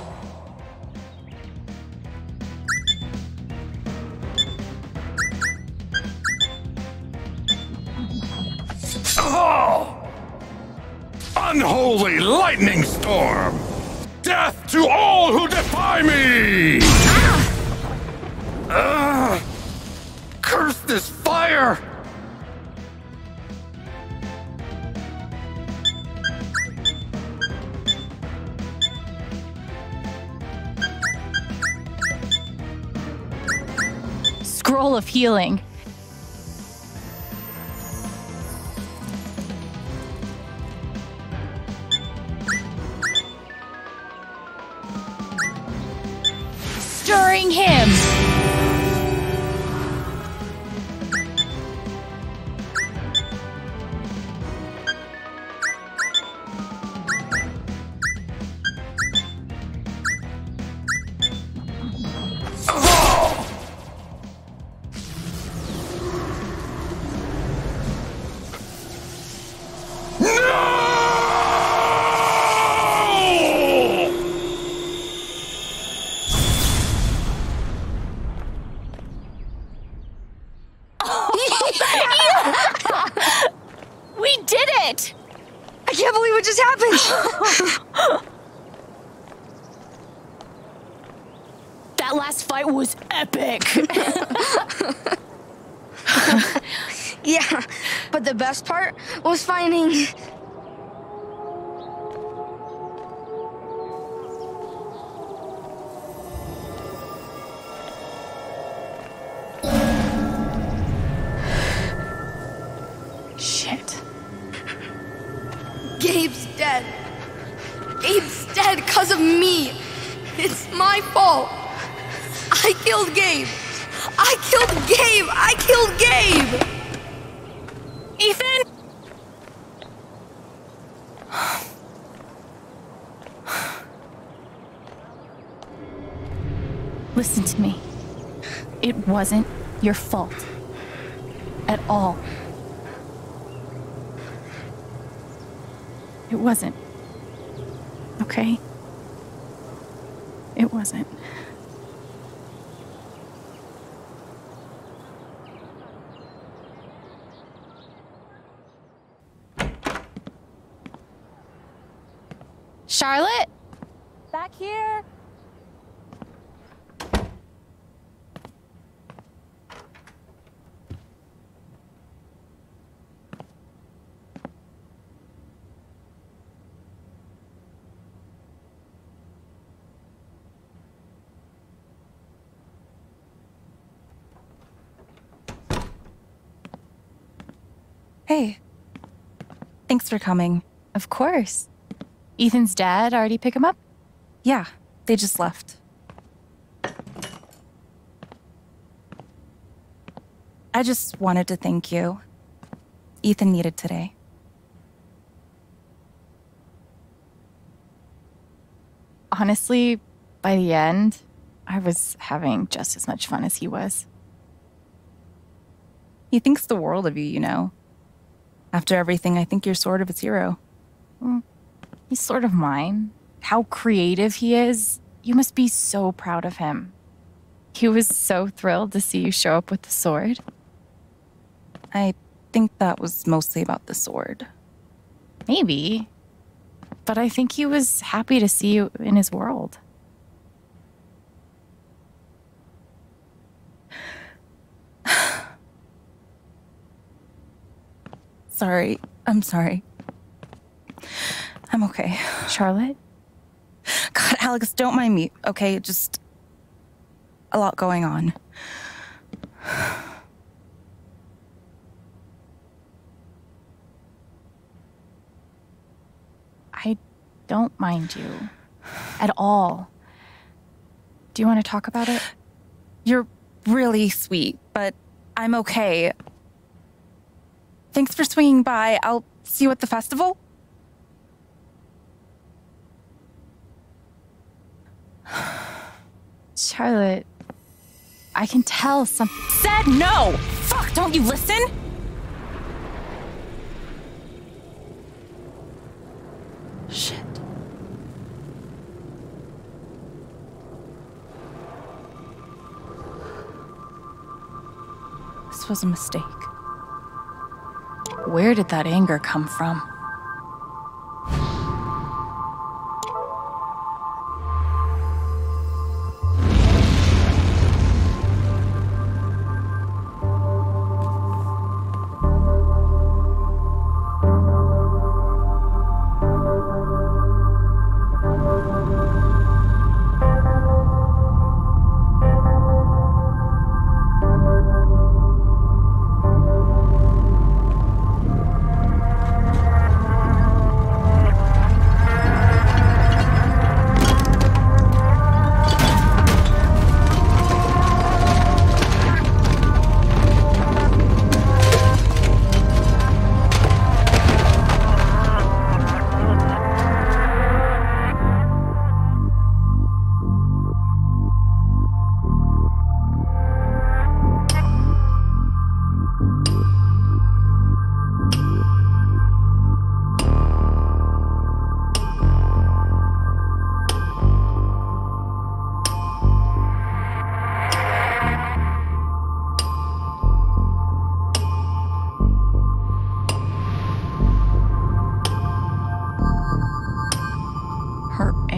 Oh! Unholy lightning storm! Death to all who defy me! Curse this fire!
Scroll of healing. Stirring him.
We did it!
I can't believe it just happened!
That last fight was epic!
Yeah, but the best part was finding...
Shit.
Gabe's dead. Gabe's dead because of me. It's my fault. I killed Gabe. I killed Gabe. I killed Gabe.
Ethan? Listen to me. It wasn't your fault. At all. It wasn't. Okay? It wasn't.
Charlotte?
Back here. Hey. Thanks for coming.
Of course. Ethan's dad already pick him up?
Yeah, they just left. I just wanted to thank you. Ethan needed today.
Honestly, by the end, I was having just as much fun as he was.
He thinks the world of you, you know. After everything, I think you're sort of his hero.
He's sort of mine. How creative he is. You must be so proud of him. He was so thrilled to see you show up with the sword.
I think that was mostly about the sword.
Maybe. But I think he was happy to see you in his world.
Sorry. I'm sorry. I'm okay.
Charlotte?
God, Alex, don't mind me, okay? Just a lot going on.
I don't mind you at all. Do you want to talk about it?
You're really sweet, but I'm okay. Thanks for swinging by. I'll see you at the festival.
Charlotte, I can tell something.
Said no! Fuck, don't you listen? Shit. This was a mistake.
Where did that anger come from?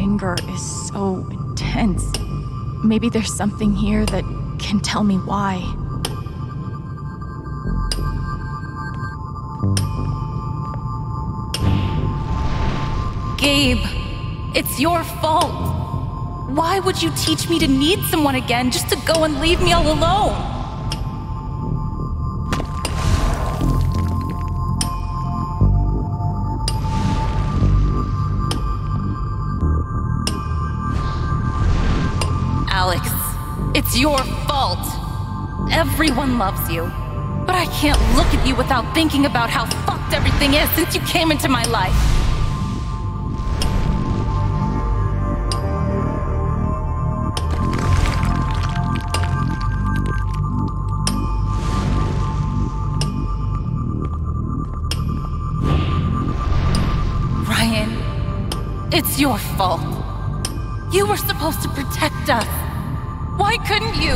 anger is so intense. Maybe there's something here that can tell me why.
Gabe, it's your fault. Why would you teach me to need someone again just to go and leave me all alone? Alex, it's your fault. Everyone loves you. But I can't look at you without thinking about how fucked everything is since you came into my life. Ryan, it's your fault. You were supposed to protect us. Why couldn't you?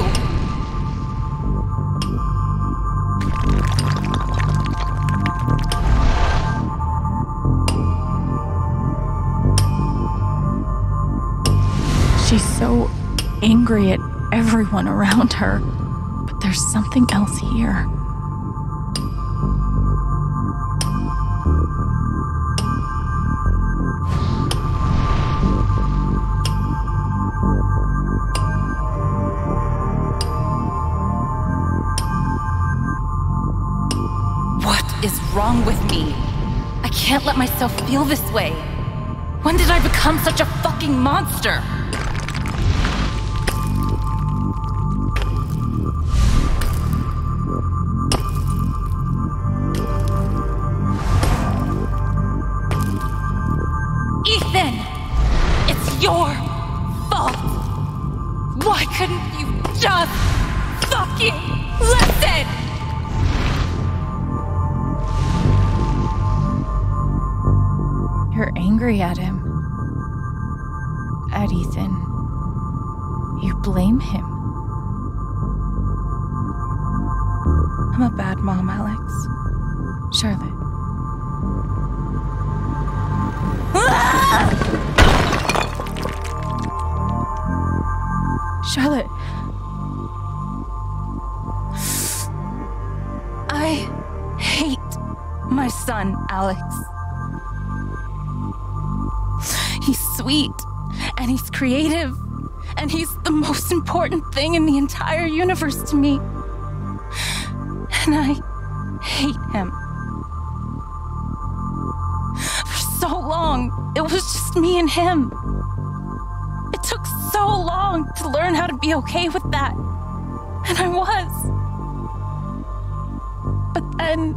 She's so angry at everyone around her, but there's something else here.
What is wrong with me? I can't let myself feel this way. When did I become such a fucking monster? Ethan! It's your fault! Why couldn't you just fucking listen?
You're angry at him. At Ethan. You blame him. I'm a bad mom, Alex. Charlotte. Charlotte.
I hate my son, Alex. He's sweet, and he's creative, and he's the most important thing in the entire universe to me. And I hate him. For so long, it was just me and him. It took so long to learn how to be okay with that. And I was. But then,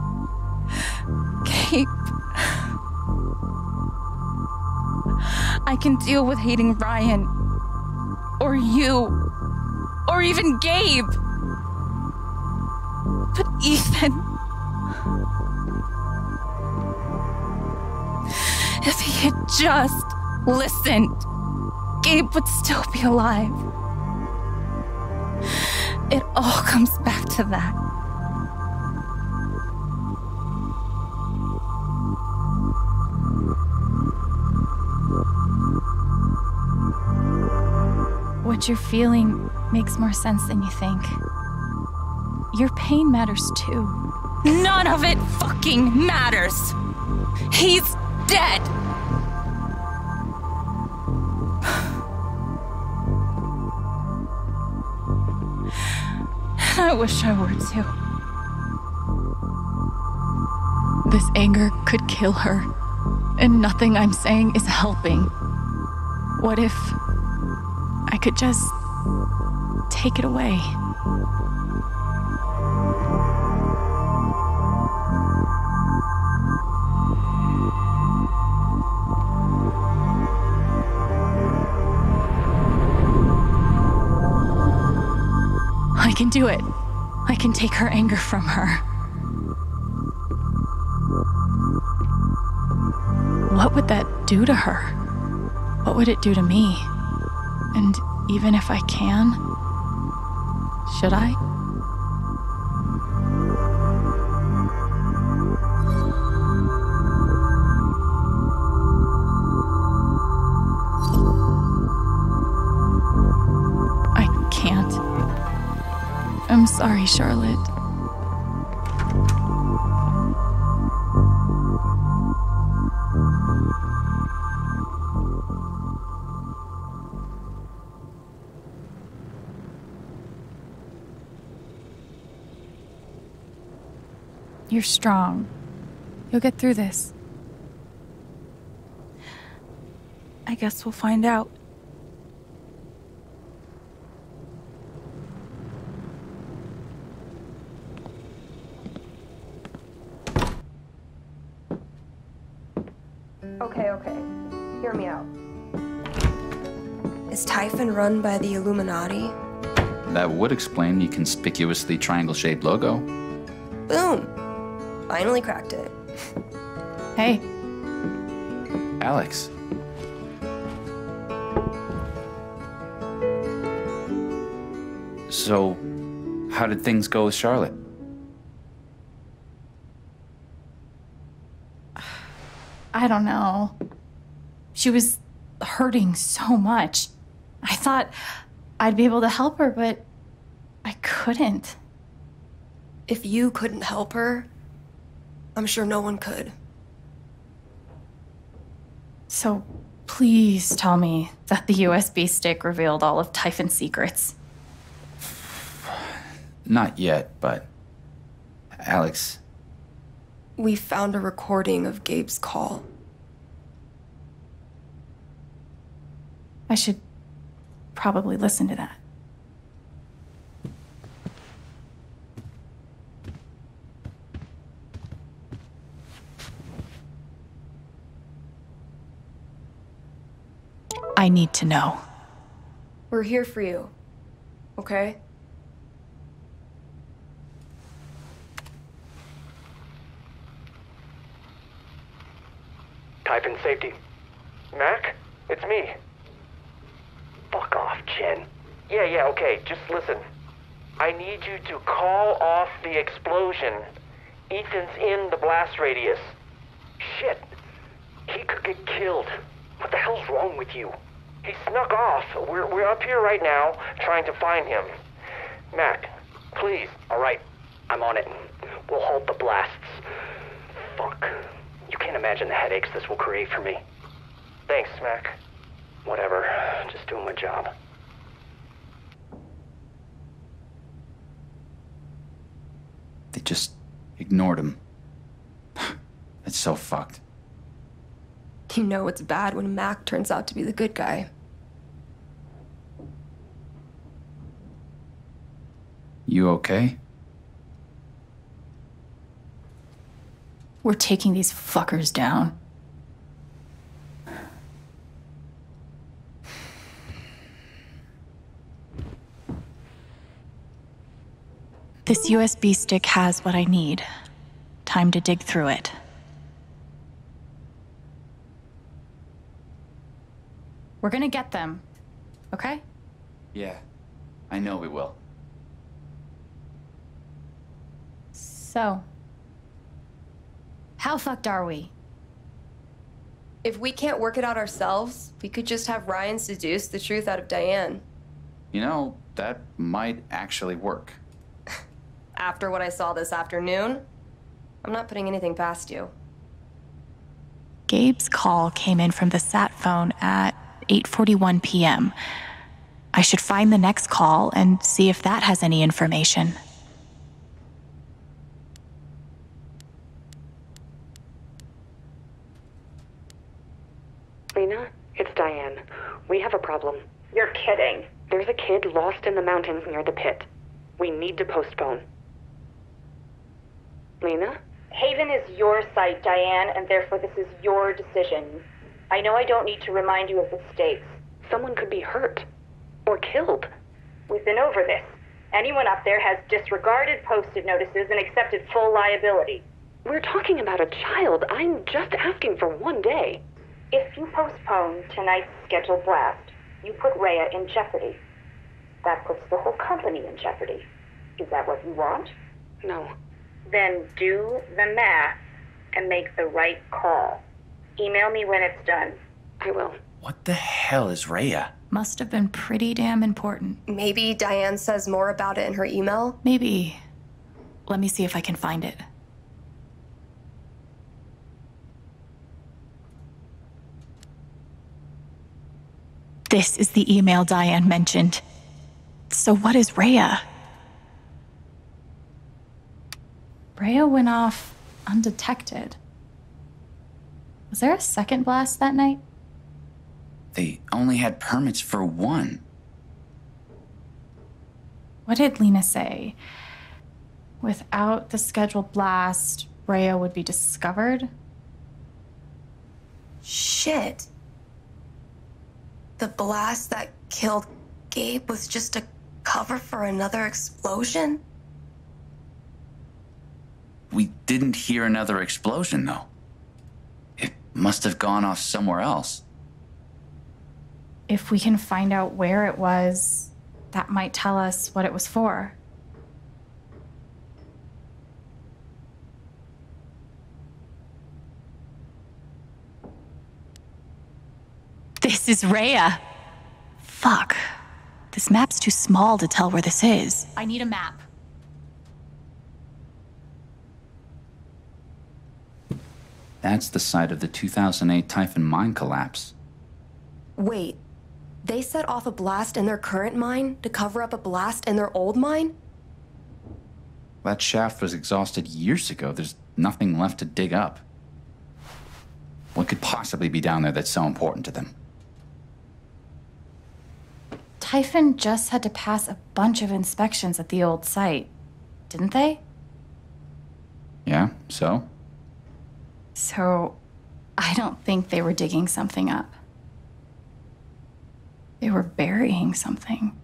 Gabe, I can deal with hating Ryan, or you, or even Gabe. But Ethan, if he had just listened, Gabe would still be alive. It all comes back to that.
What you're feeling makes more sense than you think. Your pain matters too.
None of it fucking matters. He's dead. I wish I were too.
This anger could kill her, and nothing I'm saying is helping. What if I could just take it away? I can do it. I can take her anger from her. What would that do to her? What would it do to me? And even if I can, should I? I'm sorry, Charlotte. You're strong. You'll get through this. I guess we'll find out.
Okay. Hear me out. Is Typhon run by the Illuminati?
That would explain the conspicuously triangle-shaped logo.
Boom! Finally cracked it.
Hey.
Alex. So, how did things go with Charlotte?
I don't know. She was hurting so much. I thought I'd be able to help her, but I couldn't.
If you couldn't help her, I'm sure no one could.
So please tell me that the USB stick revealed all of Typhon's secrets.
Not yet, but... Alex...
We found a recording of Gabe's call.
I should probably listen to that.
I need to know.
We're here for you, okay?
Typhon safety. Mac? It's me. Fuck off, Chen. Yeah, okay, just listen. I need you to call off the explosion. Ethan's in the blast radius. Shit. He could get killed. What the hell's wrong with you? He snuck off. We're up here right now, trying to find him. Mac, please. Alright, I'm on it. We'll halt the blasts. Fuck. You can't imagine the headaches this will create for me. Thanks, Mac. Whatever. Just doing my job.
They just ignored him. It's so fucked.
You know it's bad when Mac turns out to be the good guy.
You okay?
We're taking these fuckers down.
This USB stick has what I need. Time to dig through it.
We're gonna get them, okay?
Yeah, I know we will.
So, how fucked are we?
If we can't work it out ourselves, we could just have Ryan seduce the truth out of Diane.
You know, that might actually work.
After what I saw this afternoon, I'm not putting anything past you.
Gabe's call came in from the sat phone at 8:41 p.m. I should find the next call and see if that has any information.
Lena, it's Diane. We have a problem.
You're kidding.
There's a kid lost in the mountains near the pit. We need to postpone. Lena?
Haven is your site, Diane, and therefore this is your decision. I know I don't need to remind you of the stakes.
Someone could be hurt. Or killed.
We've been over this. Anyone up there has disregarded posted notices and accepted full liability.
We're talking about a child. I'm just asking for one day.
If you postpone tonight's scheduled blast, you put Rhea in jeopardy. That puts the whole company in jeopardy. Is that what you want?
No.
Then do the math and make the right call. Email me when it's done.
I will.
What the hell is Rhea?
Must have been pretty damn important.
Maybe Diane says more about it in her email?
Maybe. Let me see if I can find it. This is the email Diane mentioned. So what is Rhea?
Rhea went off undetected. Was there a second blast that night?
They only had permits for one.
What did Lena say? Without the scheduled blast, Rhea would be discovered?
Shit. The blast that killed Gabe was just a cover for another explosion?
We didn't hear another explosion, though. It must have gone off somewhere else.
If we can find out where it was, that might tell us what it was for.
This is Rhea. Fuck. This map's too small to tell where this is.
I need a map.
That's the site of the 2008 Typhon mine collapse.
Wait, they set off a blast in their current mine to cover up a blast in their old mine?
That shaft was exhausted years ago. There's nothing left to dig up. What could possibly be down there that's so important to them?
Typhon just had to pass a bunch of inspections at the old site, didn't they?
Yeah, so?
So, I don't think they were digging something up. They were burying something.